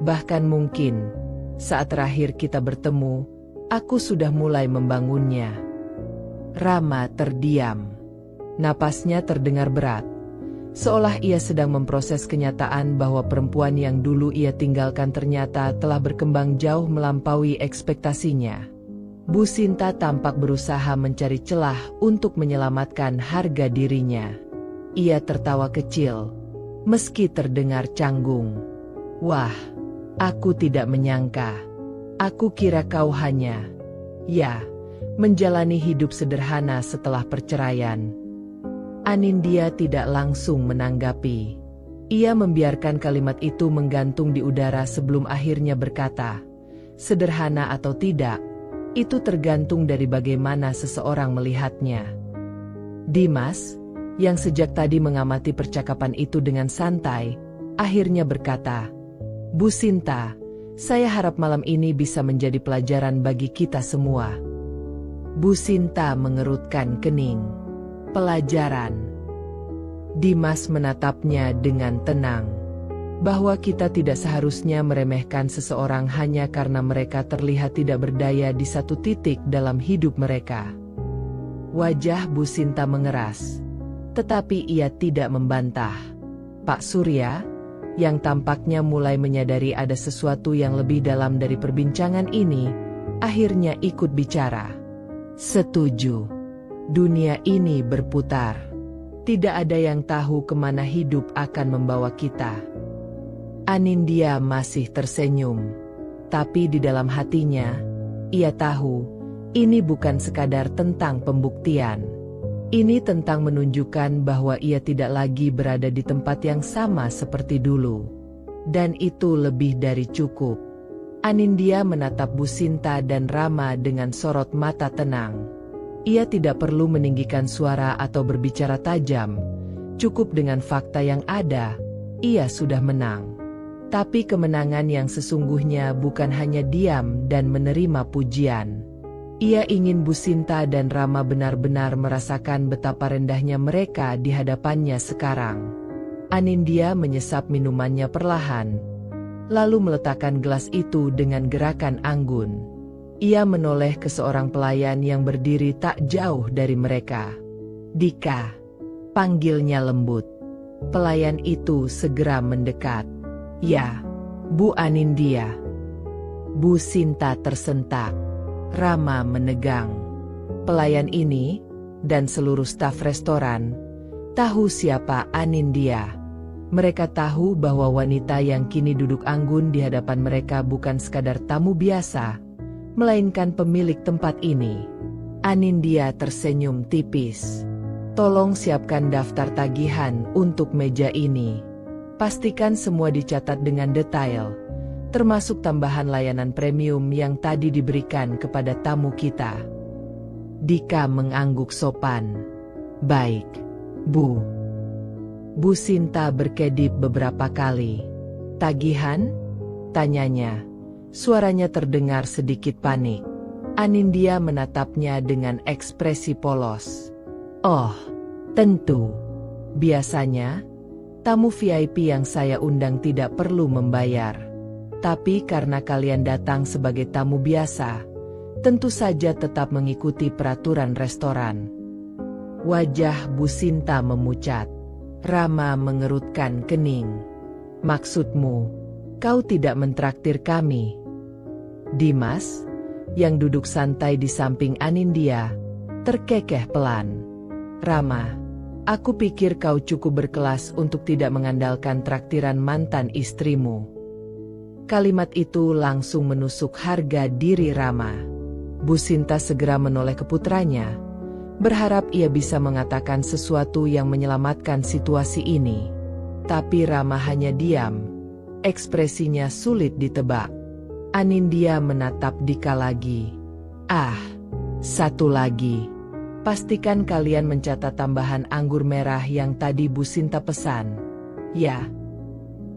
bahkan mungkin, saat terakhir kita bertemu, Aku sudah mulai membangunnya. Rama terdiam. Napasnya terdengar berat. Seolah ia sedang memproses kenyataan bahwa perempuan yang dulu ia tinggalkan ternyata telah berkembang jauh melampaui ekspektasinya. Bu Sinta tampak berusaha mencari celah untuk menyelamatkan harga dirinya. Ia tertawa kecil, meski terdengar canggung. Wah, aku tidak menyangka. Aku kira kau hanya, menjalani hidup sederhana setelah perceraian. Anindya tidak langsung menanggapi. Ia membiarkan kalimat itu menggantung di udara sebelum akhirnya berkata, sederhana atau tidak, itu tergantung dari bagaimana seseorang melihatnya. Dimas, yang sejak tadi mengamati percakapan itu dengan santai, akhirnya berkata, Bu Sinta, saya harap malam ini bisa menjadi pelajaran bagi kita semua. Bu Sinta mengerutkan kening. Pelajaran. Dimas menatapnya dengan tenang. Bahwa kita tidak seharusnya meremehkan seseorang hanya karena mereka terlihat tidak berdaya di satu titik dalam hidup mereka. Wajah Bu Sinta mengeras. Tetapi ia tidak membantah. Pak Surya, yang tampaknya mulai menyadari ada sesuatu yang lebih dalam dari perbincangan ini, akhirnya ikut bicara. Setuju. Dunia ini berputar. Tidak ada yang tahu kemana hidup akan membawa kita. Anindya masih tersenyum. Tapi di dalam hatinya, ia tahu, ini bukan sekadar tentang pembuktian. Ini tentang menunjukkan bahwa ia tidak lagi berada di tempat yang sama seperti dulu. Dan itu lebih dari cukup. Anindya menatap Bu Sinta dan Rama dengan sorot mata tenang. Ia tidak perlu meninggikan suara atau berbicara tajam. Cukup dengan fakta yang ada, ia sudah menang. Tapi kemenangan yang sesungguhnya bukan hanya diam dan menerima pujian. Ia ingin Bu Sinta dan Rama benar-benar merasakan betapa rendahnya mereka di hadapannya sekarang. Anindya menyesap minumannya perlahan, lalu meletakkan gelas itu dengan gerakan anggun. Ia menoleh ke seorang pelayan yang berdiri tak jauh dari mereka. Dika, panggilnya lembut. Pelayan itu segera mendekat. Ya, Bu Anindya. Bu Sinta tersentak. Rama menegang. Pelayan ini, dan seluruh staf restoran, tahu siapa Anindya. Mereka tahu bahwa wanita yang kini duduk anggun di hadapan mereka bukan sekadar tamu biasa, melainkan pemilik tempat ini. Anindya tersenyum tipis. Tolong siapkan daftar tagihan untuk meja ini. Pastikan semua dicatat dengan detail, termasuk tambahan layanan premium yang tadi diberikan kepada tamu kita. Dika mengangguk sopan. Baik, Bu. Bu Sinta berkedip beberapa kali. Tagihan? Tanyanya. Suaranya terdengar sedikit panik. Anindya menatapnya dengan ekspresi polos. Oh, tentu. Biasanya, tamu VIP yang saya undang tidak perlu membayar. Tapi karena kalian datang sebagai tamu biasa, tentu saja tetap mengikuti peraturan restoran. Wajah Bu Sinta memucat. Rama mengerutkan kening. Maksudmu, kau tidak mentraktir kami? Dimas, yang duduk santai di samping Anindya, terkekeh pelan. Rama, aku pikir kau cukup berkelas untuk tidak mengandalkan traktiran mantan istrimu. Kalimat itu langsung menusuk harga diri Rama. Bu Sinta segera menoleh ke putranya, berharap ia bisa mengatakan sesuatu yang menyelamatkan situasi ini. Tapi Rama hanya diam. Ekspresinya sulit ditebak. Anindya menatap Dika lagi. Satu lagi. Pastikan kalian mencatat tambahan anggur merah yang tadi Bu Sinta pesan. Ya.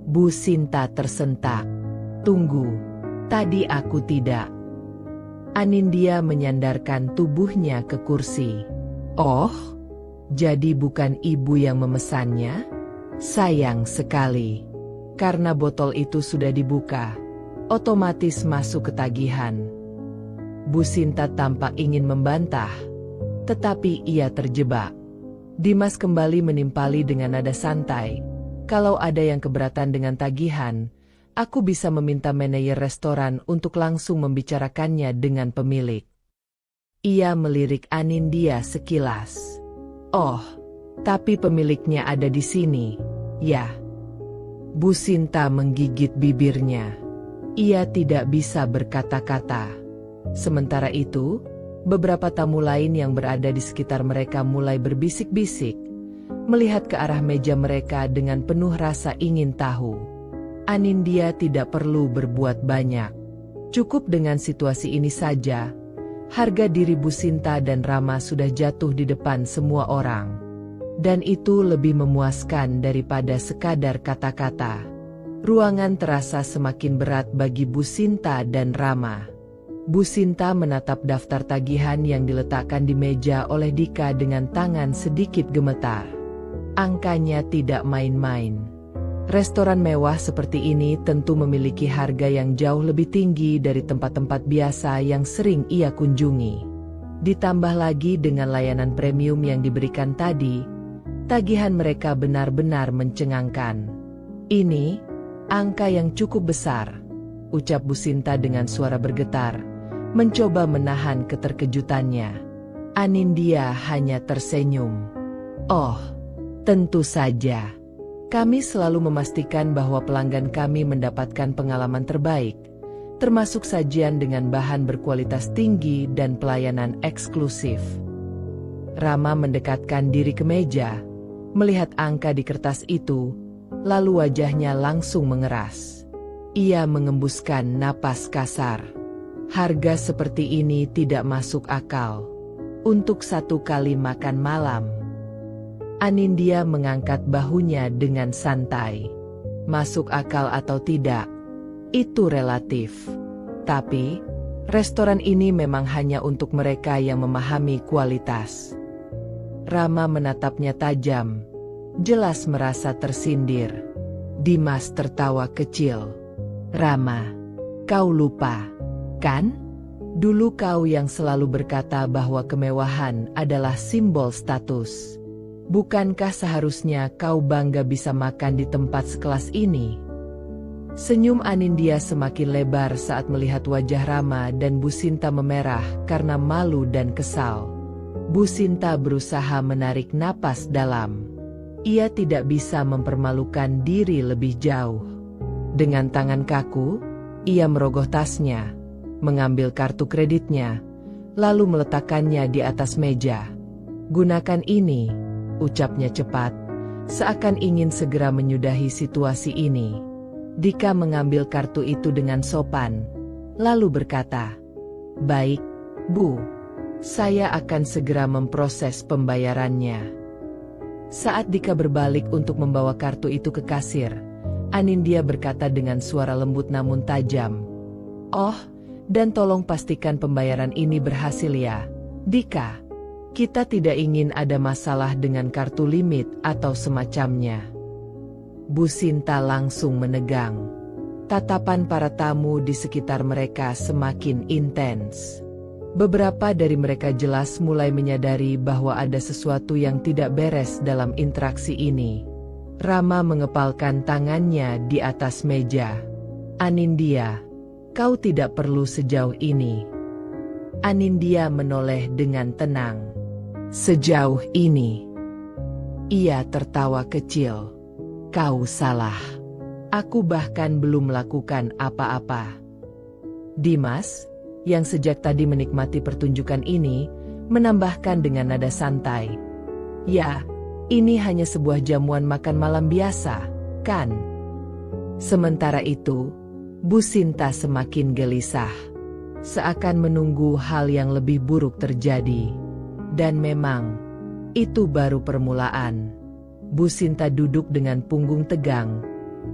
Bu Sinta tersentak. Tunggu. Tadi aku tidak. Anindya menyandarkan tubuhnya ke kursi. Oh, jadi bukan ibu yang memesannya? Sayang sekali. Karena botol itu sudah dibuka, otomatis masuk ketagihan. Bu Sinta tampak ingin membantah, tetapi ia terjebak. Dimas kembali menimpali dengan nada santai. Kalau ada yang keberatan dengan tagihan, aku bisa meminta manajer restoran untuk langsung membicarakannya dengan pemilik. Ia melirik Anindya sekilas. Oh, tapi pemiliknya ada di sini, ya. Bu Sinta menggigit bibirnya. Ia tidak bisa berkata-kata. Sementara itu, beberapa tamu lain yang berada di sekitar mereka mulai berbisik-bisik, melihat ke arah meja mereka dengan penuh rasa ingin tahu. Anindya tidak perlu berbuat banyak. Cukup dengan situasi ini saja, harga diri Bu Sinta dan Rama sudah jatuh di depan semua orang. Dan itu lebih memuaskan daripada sekadar kata-kata. Ruangan terasa semakin berat bagi Bu Sinta dan Rama. Bu Sinta menatap daftar tagihan yang diletakkan di meja oleh Dika dengan tangan sedikit gemetar. Angkanya tidak main-main. Restoran mewah seperti ini tentu memiliki harga yang jauh lebih tinggi dari tempat-tempat biasa yang sering ia kunjungi. Ditambah lagi dengan layanan premium yang diberikan tadi, tagihan mereka benar-benar mencengangkan. Ini angka yang cukup besar, ucap Bu Sinta dengan suara bergetar, mencoba menahan keterkejutannya. Anindya hanya tersenyum. Oh, tentu saja. Kami selalu memastikan bahwa pelanggan kami mendapatkan pengalaman terbaik, termasuk sajian dengan bahan berkualitas tinggi dan pelayanan eksklusif. Rama mendekatkan diri ke meja, melihat angka di kertas itu, lalu wajahnya langsung mengeras. Ia mengembuskan napas kasar. Harga seperti ini tidak masuk akal. Untuk satu kali makan malam. Anindya mengangkat bahunya dengan santai. Masuk akal atau tidak, itu relatif. Tapi, restoran ini memang hanya untuk mereka yang memahami kualitas. Rama menatapnya tajam. Jelas merasa tersindir. Dimas tertawa kecil. Rama, kau lupa, kan? Dulu kau yang selalu berkata bahwa kemewahan adalah simbol status. Bukankah seharusnya kau bangga bisa makan di tempat sekelas ini? Senyum Anindya semakin lebar saat melihat wajah Rama dan Bu Sinta memerah karena malu dan kesal. Bu Sinta berusaha menarik napas dalam. Ia tidak bisa mempermalukan diri lebih jauh. Dengan tangan kaku, ia merogoh tasnya, mengambil kartu kreditnya, lalu meletakkannya di atas meja. Gunakan ini, ucapnya cepat, seakan ingin segera menyudahi situasi ini. Dika mengambil kartu itu dengan sopan, lalu berkata, "Baik, Bu, saya akan segera memproses pembayarannya." Saat Dika berbalik untuk membawa kartu itu ke kasir, Anindya berkata dengan suara lembut namun tajam, "Oh, dan tolong pastikan pembayaran ini berhasil ya, Dika. Kita tidak ingin ada masalah dengan kartu limit atau semacamnya." Bu Sinta langsung menegang. Tatapan para tamu di sekitar mereka semakin intens. Beberapa dari mereka jelas mulai menyadari bahwa ada sesuatu yang tidak beres dalam interaksi ini. Rama mengepalkan tangannya di atas meja. "Anindya, kau tidak perlu sejauh ini." Anindya menoleh dengan tenang. "Sejauh ini?" Ia tertawa kecil. "Kau salah. Aku bahkan belum melakukan apa-apa." Dimas, yang sejak tadi menikmati pertunjukan ini, menambahkan dengan nada santai, "Ya, ini hanya sebuah jamuan makan malam biasa, kan?" Sementara itu, Bu Sinta semakin gelisah, seakan menunggu hal yang lebih buruk terjadi. Dan memang, itu baru permulaan. Bu Sinta duduk dengan punggung tegang,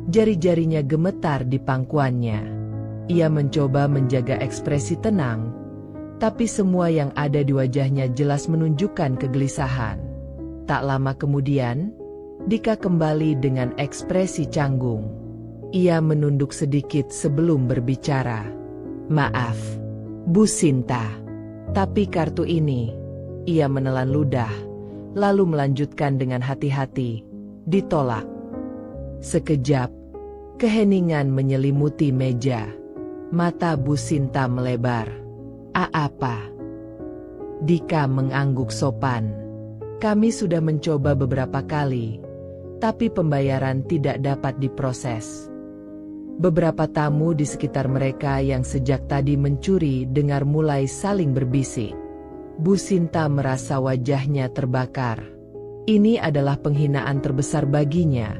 jari-jarinya gemetar di pangkuannya. Ia mencoba menjaga ekspresi tenang, tapi semua yang ada di wajahnya jelas menunjukkan kegelisahan. Tak lama kemudian, Dika kembali dengan ekspresi canggung. Ia menunduk sedikit sebelum berbicara. "Maaf, Bu Sinta. Tapi kartu ini, ia menelan ludah, lalu melanjutkan dengan hati-hati, ditolak. Sekejap, keheningan menyelimuti meja. Mata Bu Sinta melebar. Apa? Dika mengangguk sopan. Kami sudah mencoba beberapa kali, tapi pembayaran tidak dapat diproses. Beberapa tamu di sekitar mereka yang sejak tadi mencuri dengar mulai saling berbisik. Bu Sinta merasa wajahnya terbakar. Ini adalah penghinaan terbesar baginya.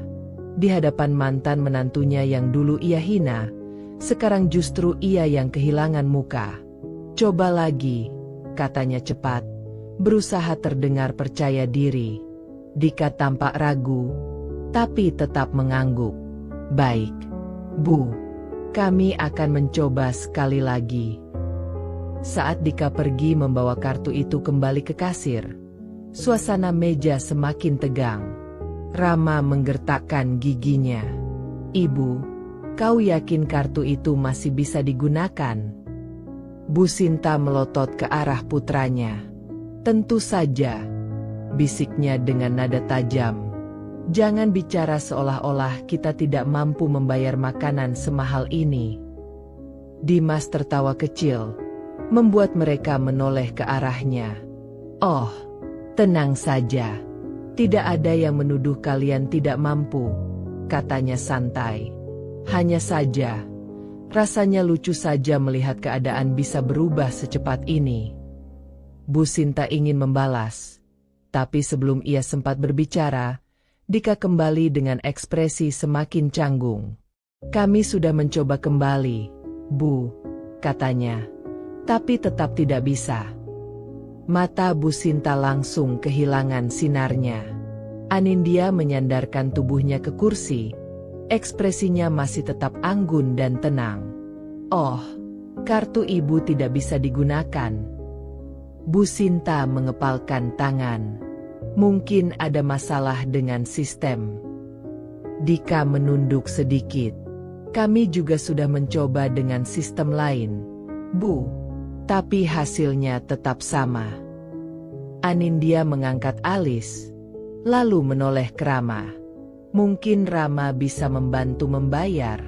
Di hadapan mantan menantunya yang dulu ia hina, sekarang justru ia yang kehilangan muka. Coba lagi, katanya cepat, berusaha terdengar percaya diri. Dika tampak ragu, tapi tetap mengangguk. Baik, Bu, kami akan mencoba sekali lagi. Saat Dika pergi membawa kartu itu kembali ke kasir, suasana meja semakin tegang. Rama menggertakkan giginya. Ibu, kau yakin kartu itu masih bisa digunakan? Bu Sinta melotot ke arah putranya. Tentu saja, bisiknya dengan nada tajam. Jangan bicara seolah-olah kita tidak mampu membayar makanan semahal ini. Dimas tertawa kecil, membuat mereka menoleh ke arahnya. Oh, tenang saja. Tidak ada yang menuduh kalian tidak mampu, katanya santai. Hanya saja, rasanya lucu saja melihat keadaan bisa berubah secepat ini. Bu Sinta ingin membalas, tapi sebelum ia sempat berbicara, Dika kembali dengan ekspresi semakin canggung. Kami sudah mencoba kembali, Bu, katanya, tapi tetap tidak bisa. Mata Bu Sinta langsung kehilangan sinarnya. Anindya menyandarkan tubuhnya ke kursi. Ekspresinya masih tetap anggun dan tenang. Oh, kartu ibu tidak bisa digunakan. Bu Sinta mengepalkan tangan. Mungkin ada masalah dengan sistem. Dika menunduk sedikit. Kami juga sudah mencoba dengan sistem lain, Bu. Tapi hasilnya tetap sama. Anindya mengangkat alis, lalu menoleh ke Rama. Mungkin Rama bisa membantu membayar.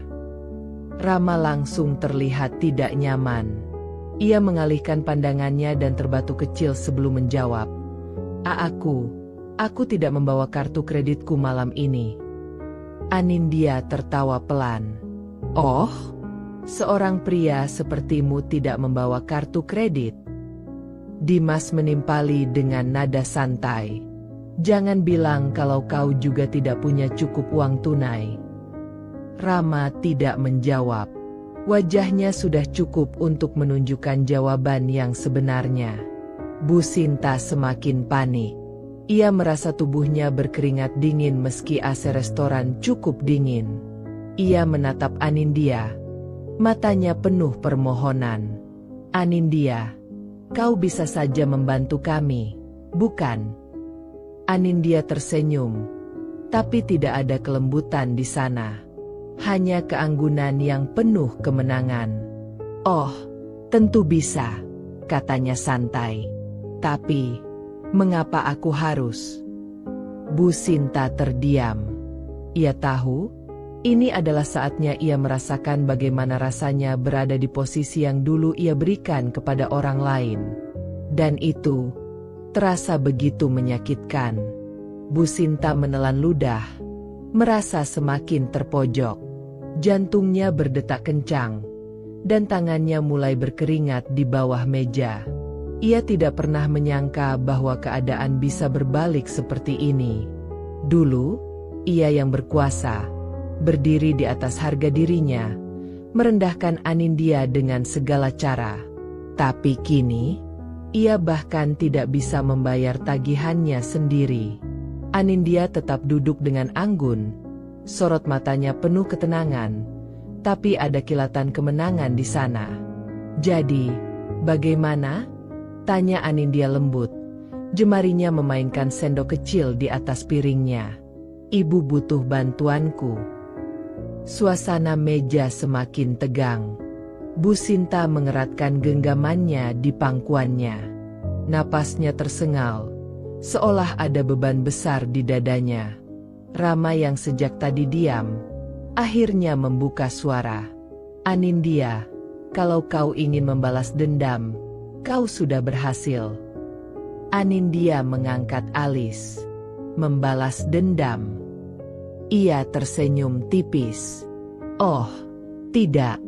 Rama langsung terlihat tidak nyaman. Ia mengalihkan pandangannya dan terbatu kecil sebelum menjawab. Aku tidak membawa kartu kreditku malam ini. Anindya tertawa pelan. Oh? Seorang pria sepertimu tidak membawa kartu kredit? Dimas menimpali dengan nada santai. Jangan bilang kalau kau juga tidak punya cukup uang tunai. Rama tidak menjawab. Wajahnya sudah cukup untuk menunjukkan jawaban yang sebenarnya. Bu Sinta semakin panik. Ia merasa tubuhnya berkeringat dingin meski AC restoran cukup dingin. Ia menatap Anindya. Matanya penuh permohonan. Anindya, kau bisa saja membantu kami, bukan? Anindya tersenyum, tapi tidak ada kelembutan di sana. Hanya keanggunan yang penuh kemenangan. Oh, tentu bisa, katanya santai. Tapi, mengapa aku harus? Bu Sinta terdiam. Ia tahu, ini adalah saatnya ia merasakan bagaimana rasanya berada di posisi yang dulu ia berikan kepada orang lain. Dan itu terasa begitu menyakitkan. Bu Sinta menelan ludah, merasa semakin terpojok. Jantungnya berdetak kencang, dan tangannya mulai berkeringat di bawah meja. Ia tidak pernah menyangka bahwa keadaan bisa berbalik seperti ini. Dulu, ia yang berkuasa, berdiri di atas harga dirinya, merendahkan Anindya dengan segala cara. Tapi kini, ia bahkan tidak bisa membayar tagihannya sendiri. Anindya tetap duduk dengan anggun, sorot matanya penuh ketenangan, tapi ada kilatan kemenangan di sana. Jadi, bagaimana? Tanya Anindya lembut. Jemarinya memainkan sendok kecil di atas piringnya. Ibu butuh bantuanku. Suasana meja semakin tegang. Bu Sinta mengeratkan genggamannya di pangkuannya. Napasnya tersengal, seolah ada beban besar di dadanya. Rama yang sejak tadi diam, akhirnya membuka suara. "Anindya, kalau kau ingin membalas dendam, kau sudah berhasil." Anindya mengangkat alis. "Membalas dendam?" Ia tersenyum tipis. "Oh, tidak,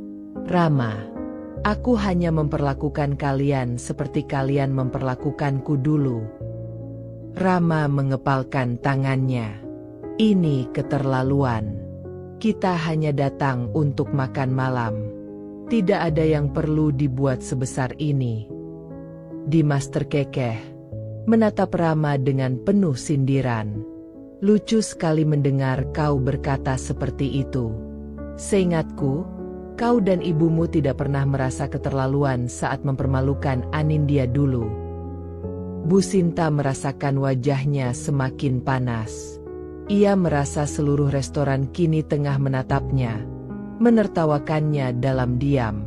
Rama. Aku hanya memperlakukan kalian seperti kalian memperlakukanku dulu." Rama mengepalkan tangannya. "Ini keterlaluan. Kita hanya datang untuk makan malam. Tidak ada yang perlu dibuat sebesar ini." Dimas terkekeh, menatap Rama dengan penuh sindiran. "Lucu sekali mendengar kau berkata seperti itu. Seingatku, kau dan ibumu tidak pernah merasa keterlaluan saat mempermalukan Anindya dulu." Bu Sinta merasakan wajahnya semakin panas. Ia merasa seluruh restoran kini tengah menatapnya, menertawakannya dalam diam.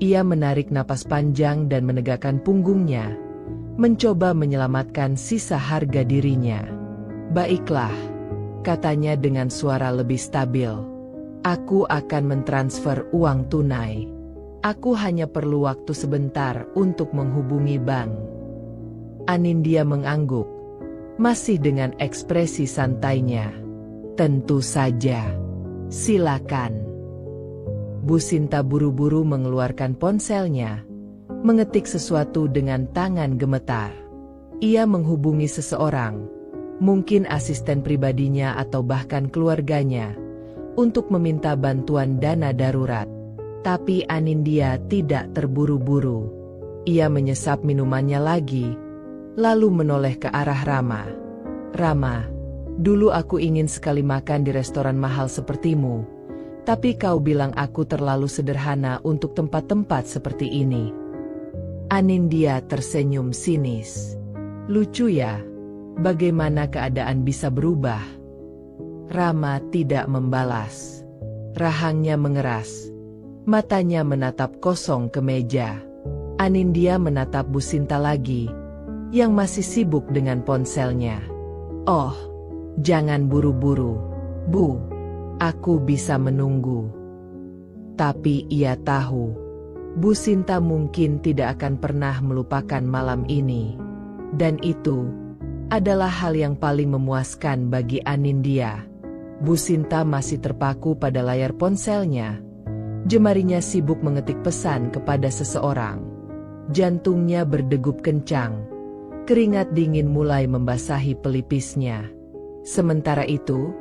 Ia menarik napas panjang dan menegakkan punggungnya, mencoba menyelamatkan sisa harga dirinya. "Baiklah," katanya dengan suara lebih stabil. "Aku akan mentransfer uang tunai. Aku hanya perlu waktu sebentar untuk menghubungi bank." Anindya mengangguk, masih dengan ekspresi santainya. "Tentu saja. Silakan." Bu Sinta buru-buru mengeluarkan ponselnya, mengetik sesuatu dengan tangan gemetar. Ia menghubungi seseorang, mungkin asisten pribadinya atau bahkan keluarganya, untuk meminta bantuan dana darurat. Tapi Anindya tidak terburu-buru. Ia menyesap minumannya lagi, lalu menoleh ke arah Rama. "Rama, dulu aku ingin sekali makan di restoran mahal sepertimu, tapi kau bilang aku terlalu sederhana untuk tempat-tempat seperti ini." Anindya tersenyum sinis. "Lucu ya, bagaimana keadaan bisa berubah?" Rama tidak membalas. Rahangnya mengeras. Matanya menatap kosong ke meja. Anindya menatap Bu Sinta lagi, yang masih sibuk dengan ponselnya. "Oh, jangan buru-buru, Bu. Aku bisa menunggu." Tapi ia tahu, Bu Sinta mungkin tidak akan pernah melupakan malam ini. Dan itu adalah hal yang paling memuaskan bagi Anindya. Bu Sinta masih terpaku pada layar ponselnya. Jemarinya sibuk mengetik pesan kepada seseorang. Jantungnya berdegup kencang. Keringat dingin mulai membasahi pelipisnya. Sementara itu,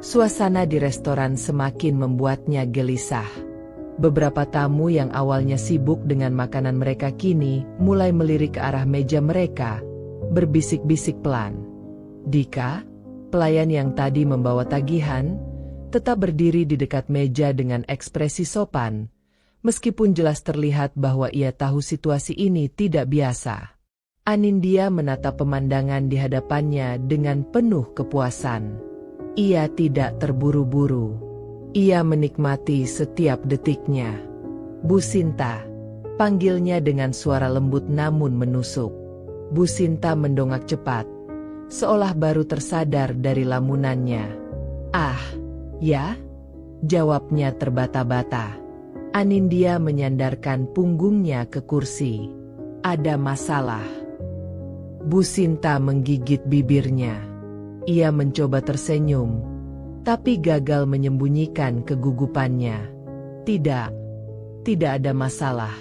suasana di restoran semakin membuatnya gelisah. Beberapa tamu yang awalnya sibuk dengan makanan mereka kini mulai melirik ke arah meja mereka, berbisik-bisik pelan. Dika, pelayan yang tadi membawa tagihan, tetap berdiri di dekat meja dengan ekspresi sopan, meskipun jelas terlihat bahwa ia tahu situasi ini tidak biasa. Anindya menatap pemandangan di hadapannya dengan penuh kepuasan. Ia tidak terburu-buru. Ia menikmati setiap detiknya. "Bu Sinta," panggilnya dengan suara lembut namun menusuk. Bu Sinta mendongak cepat, seolah baru tersadar dari lamunannya. "Ah, ya?" jawabnya terbata-bata. Anindya menyandarkan punggungnya ke kursi. "Ada masalah?" Bu Sinta menggigit bibirnya. Ia mencoba tersenyum, tapi gagal menyembunyikan kegugupannya. Tidak ada masalah."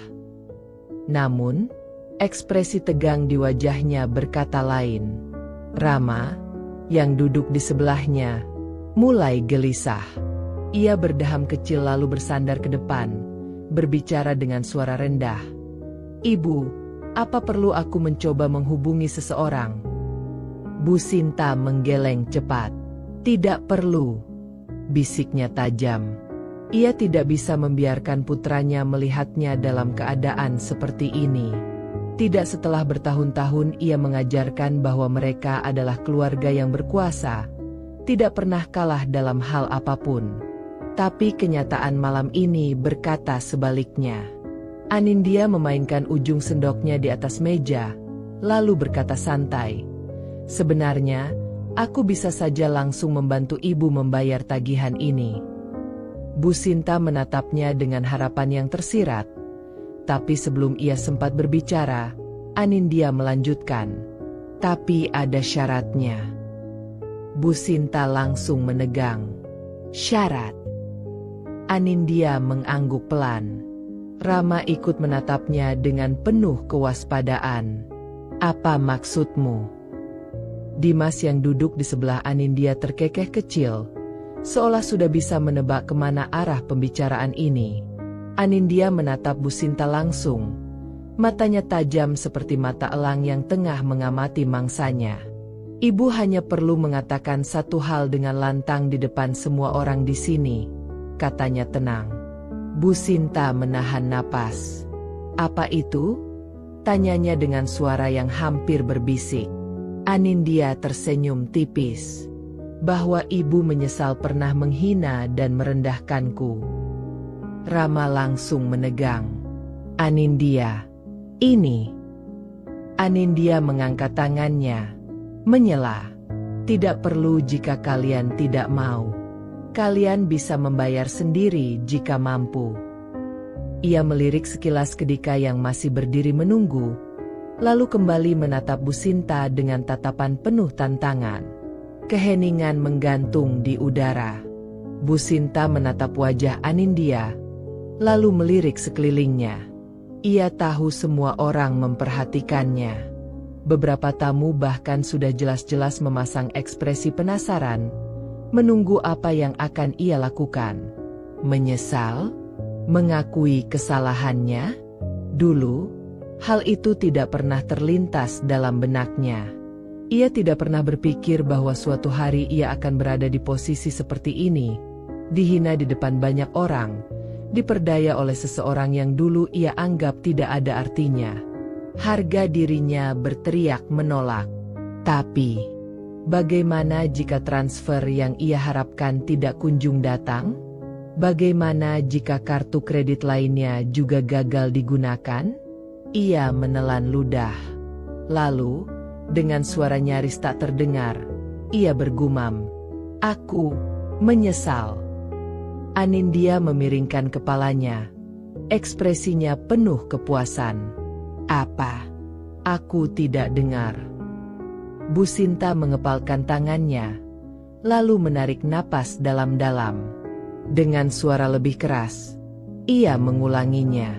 Namun, ekspresi tegang di wajahnya berkata lain. Rama, yang duduk di sebelahnya, mulai gelisah. Ia berdeham kecil lalu bersandar ke depan, berbicara dengan suara rendah. "Ibu, apa perlu aku mencoba menghubungi seseorang?" Bu Sinta menggeleng cepat. "Tidak perlu," bisiknya tajam. Ia tidak bisa membiarkan putranya melihatnya dalam keadaan seperti ini. Tidak setelah bertahun-tahun ia mengajarkan bahwa mereka adalah keluarga yang berkuasa, tidak pernah kalah dalam hal apapun. Tapi kenyataan malam ini berkata sebaliknya. Anindya memainkan ujung sendoknya di atas meja, lalu berkata santai, "Sebenarnya, aku bisa saja langsung membantu ibu membayar tagihan ini." Bu Sinta menatapnya dengan harapan yang tersirat. Tapi sebelum ia sempat berbicara, Anindya melanjutkan, "Tapi ada syaratnya." Bu Sinta langsung menegang. "Syarat?" Anindya mengangguk pelan. Rama ikut menatapnya dengan penuh kewaspadaan. "Apa maksudmu?" Dimas yang duduk di sebelah Anindya terkekeh kecil, seolah sudah bisa menebak kemana arah pembicaraan ini. Anindya menatap Bu Sinta langsung. Matanya tajam seperti mata elang yang tengah mengamati mangsanya. "Ibu hanya perlu mengatakan satu hal dengan lantang di depan semua orang di sini," katanya tenang. Bu Sinta menahan napas. "Apa itu?" tanyanya dengan suara yang hampir berbisik. Anindya tersenyum tipis. "Bahwa ibu menyesal pernah menghina dan merendahkanku." Rama langsung menegang. "Anindya, ini..." Anindya mengangkat tangannya, menyela. "Tidak perlu jika kalian tidak mau. Kalian bisa membayar sendiri jika mampu." Ia melirik sekilas ke Dika yang masih berdiri menunggu, lalu kembali menatap Bu Sinta dengan tatapan penuh tantangan. Keheningan menggantung di udara. Bu Sinta menatap wajah Anindya, lalu melirik sekelilingnya. Ia tahu semua orang memperhatikannya. Beberapa tamu bahkan sudah jelas-jelas memasang ekspresi penasaran, menunggu apa yang akan ia lakukan. Menyesal? Mengakui kesalahannya? Dulu, hal itu tidak pernah terlintas dalam benaknya. Ia tidak pernah berpikir bahwa suatu hari ia akan berada di posisi seperti ini, dihina di depan banyak orang, diperdaya oleh seseorang yang dulu ia anggap tidak ada artinya. Harga dirinya berteriak menolak. Tapi, bagaimana jika transfer yang ia harapkan tidak kunjung datang? Bagaimana jika kartu kredit lainnya juga gagal digunakan? Ia menelan ludah. Lalu, dengan suara nyaris tak terdengar, ia bergumam, "Aku menyesal." Anindya memiringkan kepalanya. Ekspresinya penuh kepuasan. "Apa? Aku tidak dengar." Bu Sinta mengepalkan tangannya, lalu menarik napas dalam-dalam. Dengan suara lebih keras, ia mengulanginya,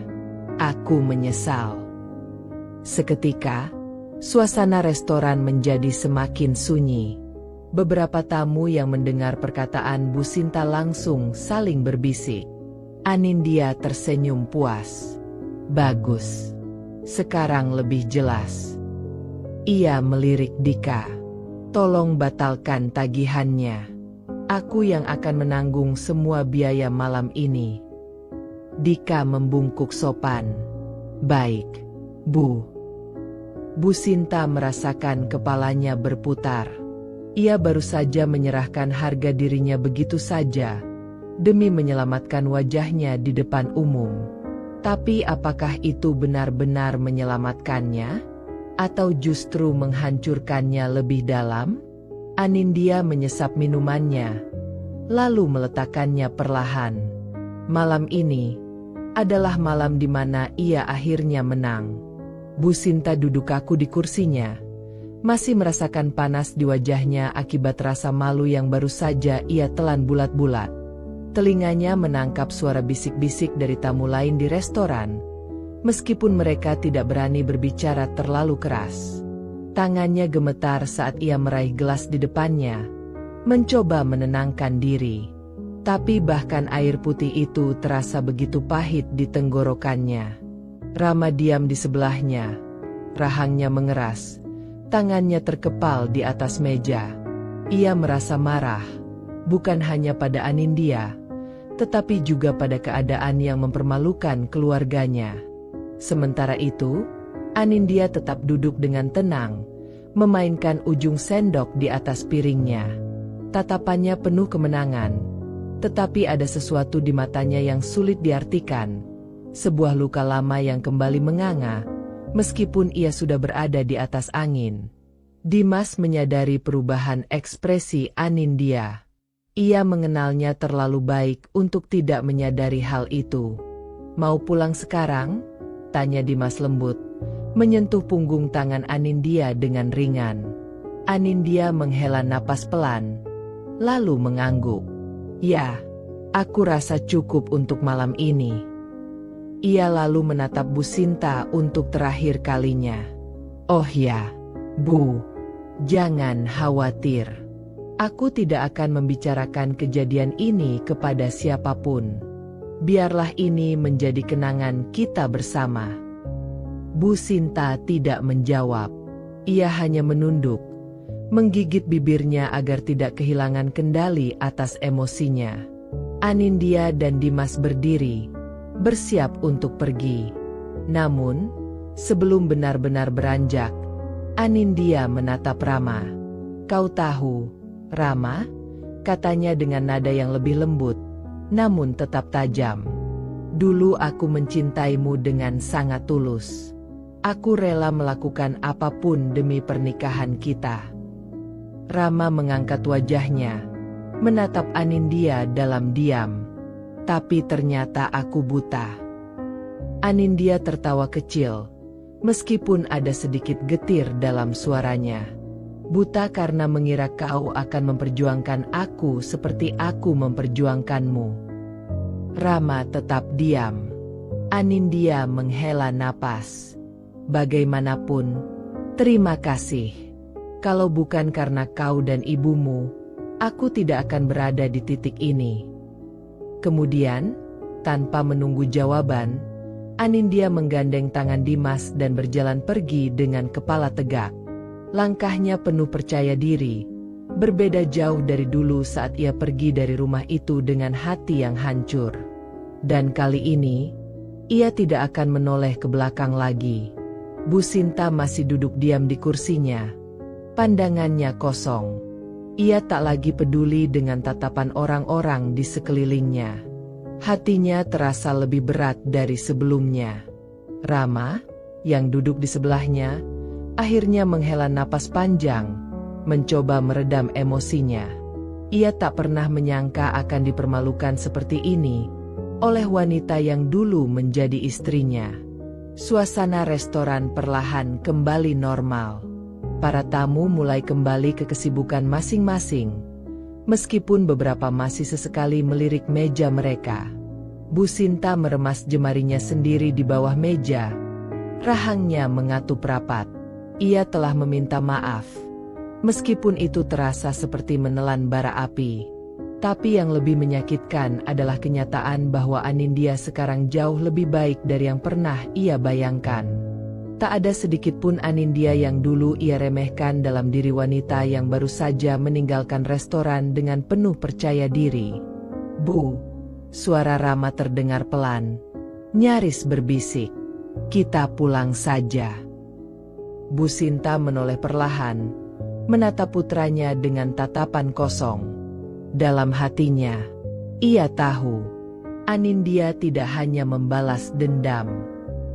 "Aku menyesal." Seketika, suasana restoran menjadi semakin sunyi. Beberapa tamu yang mendengar perkataan Bu Sinta langsung saling berbisik. Anindya tersenyum puas. "Bagus. Sekarang lebih jelas." Ia melirik Dika. "Tolong batalkan tagihannya. Aku yang akan menanggung semua biaya malam ini." Dika membungkuk sopan. "Baik, Bu." Bu Sinta merasakan kepalanya berputar. Ia baru saja menyerahkan harga dirinya begitu saja, demi menyelamatkan wajahnya di depan umum. Tapi apakah itu benar-benar menyelamatkannya? Atau justru menghancurkannya lebih dalam? Anindya menyesap minumannya, lalu meletakkannya perlahan. Malam ini adalah malam di mana ia akhirnya menang. Bu Sinta duduk kaku di kursinya, masih merasakan panas di wajahnya akibat rasa malu yang baru saja ia telan bulat-bulat. Telinganya menangkap suara bisik-bisik dari tamu lain di restoran, meskipun mereka tidak berani berbicara terlalu keras. Tangannya gemetar saat ia meraih gelas di depannya, mencoba menenangkan diri. Tapi bahkan air putih itu terasa begitu pahit di tenggorokannya. Rama diam di sebelahnya. Rahangnya mengeras, tangannya terkepal di atas meja. Ia merasa marah, bukan hanya pada Anindya, tetapi juga pada keadaan yang mempermalukan keluarganya. Sementara itu, Anindya tetap duduk dengan tenang, memainkan ujung sendok di atas piringnya. Tatapannya penuh kemenangan, tetapi ada sesuatu di matanya yang sulit diartikan. sebuah luka lama yang kembali menganga, meskipun ia sudah berada di atas angin. Dimas menyadari perubahan ekspresi Anindya. Ia mengenalnya terlalu baik untuk tidak menyadari hal itu. "Mau pulang sekarang?" tanya Dimas lembut, menyentuh punggung tangan Anindya dengan ringan. Anindya menghela napas pelan, lalu mengangguk. "Ya, aku rasa cukup untuk malam ini." Ia lalu menatap Bu Sinta untuk terakhir kalinya. "Oh ya, Bu, jangan khawatir. Aku tidak akan membicarakan kejadian ini kepada siapapun. Biarlah ini menjadi kenangan kita bersama." Bu Sinta tidak menjawab. Ia hanya menunduk, menggigit bibirnya agar tidak kehilangan kendali atas emosinya. Anindya dan Dimas berdiri, bersiap untuk pergi. Namun, sebelum benar-benar beranjak, Anindya menatap Rama. "Kau tahu, Rama?" katanya dengan nada yang lebih lembut, namun tetap tajam. "Dulu aku mencintaimu dengan sangat tulus. Aku rela melakukan apapun demi pernikahan kita." Rama mengangkat wajahnya, menatap Anindya dalam diam. "Tapi ternyata aku buta." Anindya tertawa kecil, meskipun ada sedikit getir dalam suaranya. "Buta karena mengira kau akan memperjuangkan aku seperti aku memperjuangkanmu." Rama tetap diam. Anindya menghela napas. "Bagaimanapun, terima kasih. Kalau bukan karena kau dan ibumu, aku tidak akan berada di titik ini." Kemudian, tanpa menunggu jawaban, Anindya menggandeng tangan Dimas dan berjalan pergi dengan kepala tegak. Langkahnya penuh percaya diri, berbeda jauh dari dulu saat ia pergi dari rumah itu dengan hati yang hancur. Dan kali ini, ia tidak akan menoleh ke belakang lagi. Bu Sinta masih duduk diam di kursinya. Pandangannya kosong. Ia tak lagi peduli dengan tatapan orang-orang di sekelilingnya. Hatinya terasa lebih berat dari sebelumnya. Rama, yang duduk di sebelahnya, akhirnya menghela napas panjang, mencoba meredam emosinya. Ia tak pernah menyangka akan dipermalukan seperti ini oleh wanita yang dulu menjadi istrinya. Suasana restoran perlahan kembali normal. Para tamu mulai kembali ke kesibukan masing-masing, meskipun beberapa masih sesekali melirik meja mereka. Bu Sinta meremas jemarinya sendiri di bawah meja. Rahangnya mengatup rapat. Ia telah meminta maaf. Meskipun itu terasa seperti menelan bara api. Tapi yang lebih menyakitkan adalah kenyataan bahwa Anindya sekarang jauh lebih baik dari yang pernah ia bayangkan. Tak ada sedikit pun Anindya yang dulu ia remehkan dalam diri wanita yang baru saja meninggalkan restoran dengan penuh percaya diri. "Bu," suara Rama terdengar pelan, nyaris berbisik, "kita pulang saja." Bu Sinta menoleh perlahan, menatap putranya dengan tatapan kosong. Dalam hatinya, ia tahu, Anindya tidak hanya membalas dendam.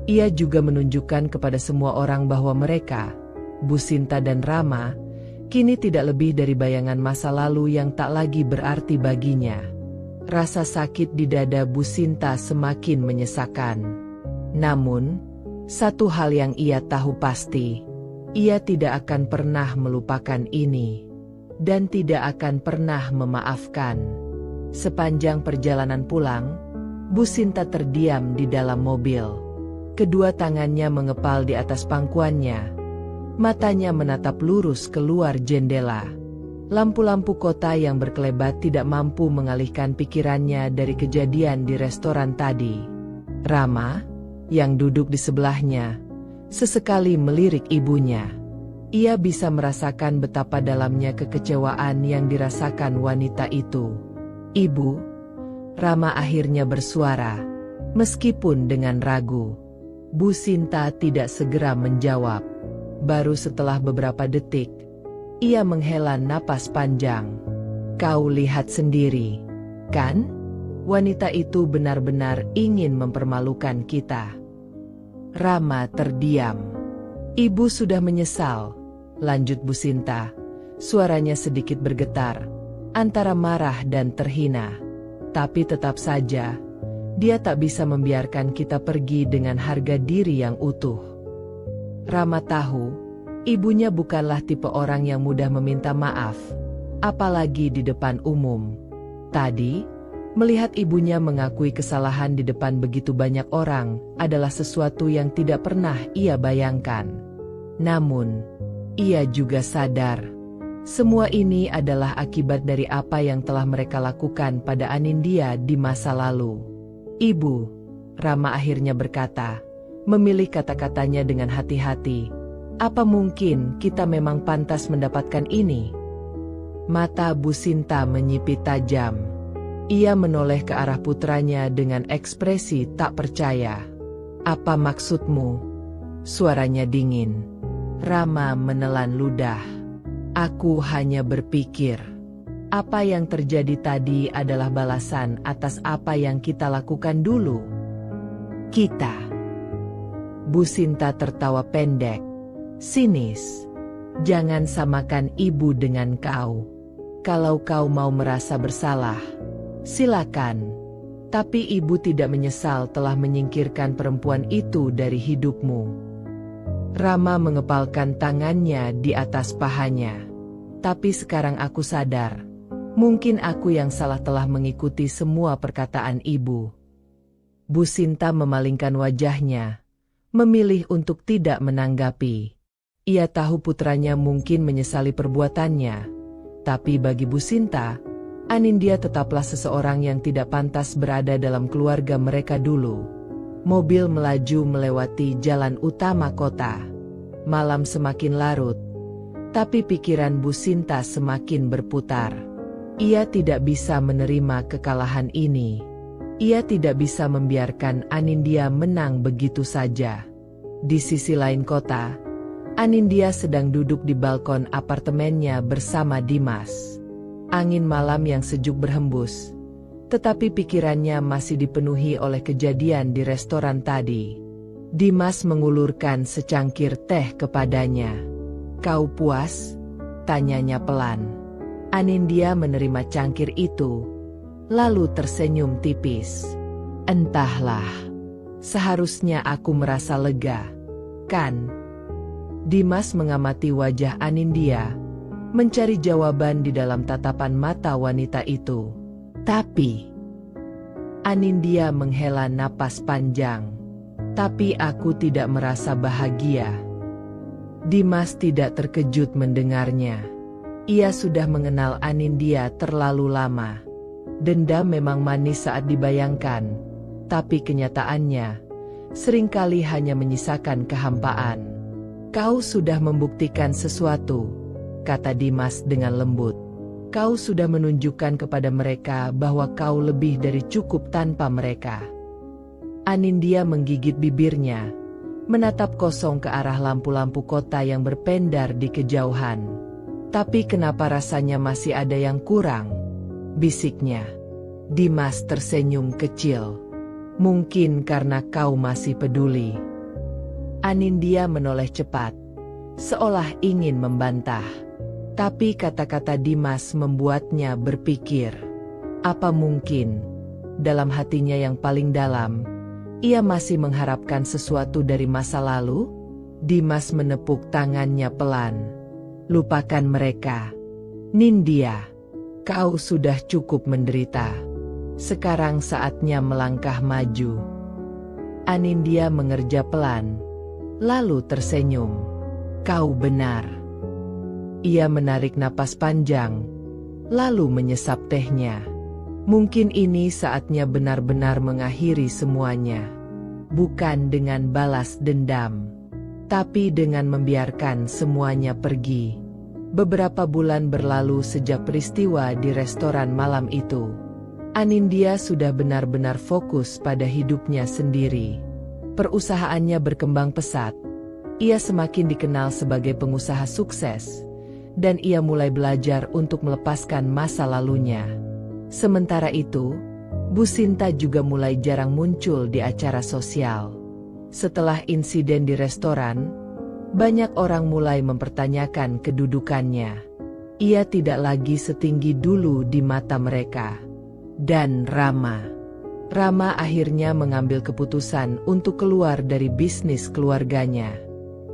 Ia juga menunjukkan kepada semua orang bahwa mereka, Bu Sinta dan Rama, kini tidak lebih dari bayangan masa lalu yang tak lagi berarti baginya. Rasa sakit di dada Bu Sinta semakin menyesakan. Namun, satu hal yang ia tahu pasti, ia tidak akan pernah melupakan ini, dan tidak akan pernah memaafkan. Sepanjang perjalanan pulang, Bu Sinta terdiam di dalam mobil. Kedua tangannya mengepal di atas pangkuannya. Matanya menatap lurus keluar jendela. Lampu-lampu kota yang berkelebat tidak mampu mengalihkan pikirannya dari kejadian di restoran tadi. Rama, yang duduk di sebelahnya, sesekali melirik ibunya. Ia bisa merasakan betapa dalamnya kekecewaan yang dirasakan wanita itu. "Ibu," Rama akhirnya bersuara, meskipun dengan ragu. Bu Sinta tidak segera menjawab. Baru setelah beberapa detik, ia menghela napas panjang. "Kau lihat sendiri, kan? Wanita itu benar-benar ingin mempermalukan kita. Rama terdiam. Ibu sudah menyesal, lanjut Bu Sinta. Suaranya sedikit bergetar, antara marah dan terhina. Tapi tetap saja, dia tak bisa membiarkan kita pergi dengan harga diri yang utuh. Rama tahu, ibunya bukanlah tipe orang yang mudah meminta maaf, apalagi di depan umum. Tadi, melihat ibunya mengakui kesalahan di depan begitu banyak orang adalah sesuatu yang tidak pernah ia bayangkan. Namun, ia juga sadar, semua ini adalah akibat dari apa yang telah mereka lakukan pada Anindya di masa lalu. Ibu, Rama akhirnya berkata, memilih kata-katanya dengan hati-hati. Apa mungkin kita memang pantas mendapatkan ini? Mata Bu Sinta menyipit tajam. Ia menoleh ke arah putranya dengan ekspresi tak percaya. Apa maksudmu? Suaranya dingin. Rama menelan ludah. Aku hanya berpikir, apa yang terjadi tadi adalah balasan atas apa yang kita lakukan dulu. Kita. Bu Sinta tertawa pendek, sinis. Jangan samakan ibu dengan kau. Kalau kau mau merasa bersalah, silakan. Tapi ibu tidak menyesal telah menyingkirkan perempuan itu dari hidupmu. Rama mengepalkan tangannya di atas pahanya. Tapi sekarang aku sadar, mungkin aku yang salah telah mengikuti semua perkataan ibu. Bu Sinta memalingkan wajahnya, memilih untuk tidak menanggapi. Ia tahu putranya mungkin menyesali perbuatannya, tapi bagi Bu Sinta, Anindya tetaplah seseorang yang tidak pantas berada dalam keluarga mereka dulu. Mobil melaju melewati jalan utama kota. Malam semakin larut, tapi pikiran Bu Sinta semakin berputar. Ia tidak bisa menerima kekalahan ini. Ia tidak bisa membiarkan Anindya menang begitu saja. Di sisi lain kota, Anindya sedang duduk di balkon apartemennya bersama Dimas. Angin malam yang sejuk berhembus, tetapi pikirannya masih dipenuhi oleh kejadian di restoran tadi. Dimas mengulurkan secangkir teh kepadanya. Kau puas? Tanyanya pelan. Anindya menerima cangkir itu, lalu tersenyum tipis. Entahlah, seharusnya aku merasa lega, kan? Dimas mengamati wajah Anindya, mencari jawaban di dalam tatapan mata wanita itu. Tapi, Anindya menghela napas panjang. Tapi aku tidak merasa bahagia. Dimas tidak terkejut mendengarnya. Ia sudah mengenal Anindya terlalu lama. Dendam memang manis saat dibayangkan, tapi kenyataannya seringkali hanya menyisakan kehampaan. Kau sudah membuktikan sesuatu, kata Dimas dengan lembut. Kau sudah menunjukkan kepada mereka bahwa kau lebih dari cukup tanpa mereka. Anindya menggigit bibirnya, menatap kosong ke arah lampu-lampu kota yang berpendar di kejauhan. Tapi kenapa rasanya masih ada yang kurang? Bisiknya. Dimas tersenyum kecil. Mungkin karena kau masih peduli. Anindya menoleh cepat, seolah ingin membantah. Tapi kata-kata Dimas membuatnya berpikir. Apa mungkin, dalam hatinya yang paling dalam, ia masih mengharapkan sesuatu dari masa lalu? Dimas menepuk tangannya pelan. Lupakan mereka. Nindya, kau sudah cukup menderita. Sekarang saatnya melangkah maju. Anindya mengerja pelan, lalu tersenyum. Kau benar. Ia menarik napas panjang, lalu menyesap tehnya. Mungkin ini saatnya benar-benar mengakhiri semuanya. Bukan dengan balas dendam, tapi dengan membiarkan semuanya pergi. Beberapa bulan berlalu sejak peristiwa di restoran malam itu. Anindya sudah benar-benar fokus pada hidupnya sendiri. Perusahaannya berkembang pesat. Ia semakin dikenal sebagai pengusaha sukses, dan ia mulai belajar untuk melepaskan masa lalunya. Sementara itu, Bu Sinta juga mulai jarang muncul di acara sosial. Setelah insiden di restoran, banyak orang mulai mempertanyakan kedudukannya. Ia tidak lagi setinggi dulu di mata mereka. Dan Rama akhirnya mengambil keputusan untuk keluar dari bisnis keluarganya.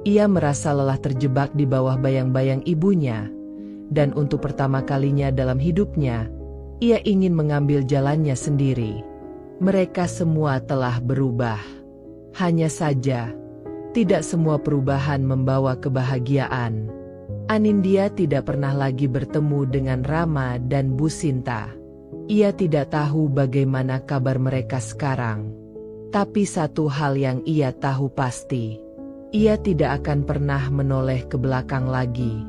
Ia merasa lelah terjebak di bawah bayang-bayang ibunya, dan untuk pertama kalinya dalam hidupnya, ia ingin mengambil jalannya sendiri. Mereka semua telah berubah. Hanya saja, tidak semua perubahan membawa kebahagiaan. Anindya tidak pernah lagi bertemu dengan Rama dan Bu Sinta. Ia tidak tahu bagaimana kabar mereka sekarang. Tapi satu hal yang ia tahu pasti, ia tidak akan pernah menoleh ke belakang lagi.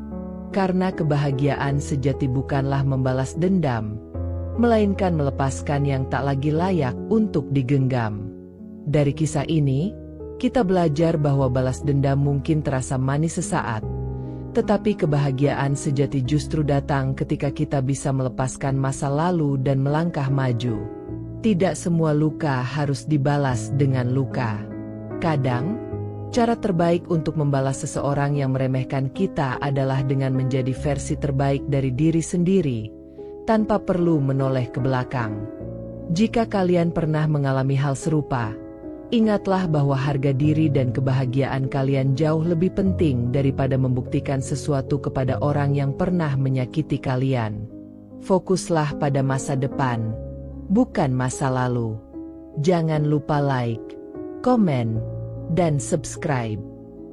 Karena kebahagiaan sejati bukanlah membalas dendam, melainkan melepaskan yang tak lagi layak untuk digenggam. Dari kisah ini, kita belajar bahwa balas dendam mungkin terasa manis sesaat, tetapi kebahagiaan sejati justru datang ketika kita bisa melepaskan masa lalu dan melangkah maju. Tidak semua luka harus dibalas dengan luka. Kadang, cara terbaik untuk membalas seseorang yang meremehkan kita adalah dengan menjadi versi terbaik dari diri sendiri, tanpa perlu menoleh ke belakang. Jika kalian pernah mengalami hal serupa, ingatlah bahwa harga diri dan kebahagiaan kalian jauh lebih penting daripada membuktikan sesuatu kepada orang yang pernah menyakiti kalian. Fokuslah pada masa depan, bukan masa lalu. Jangan lupa like, komen, dan subscribe.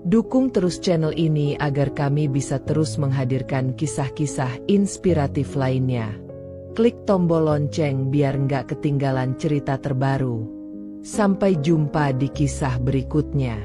Dukung terus channel ini agar kami bisa terus menghadirkan kisah-kisah inspiratif lainnya. Klik tombol lonceng biar nggak ketinggalan cerita terbaru. Sampai jumpa di kisah berikutnya.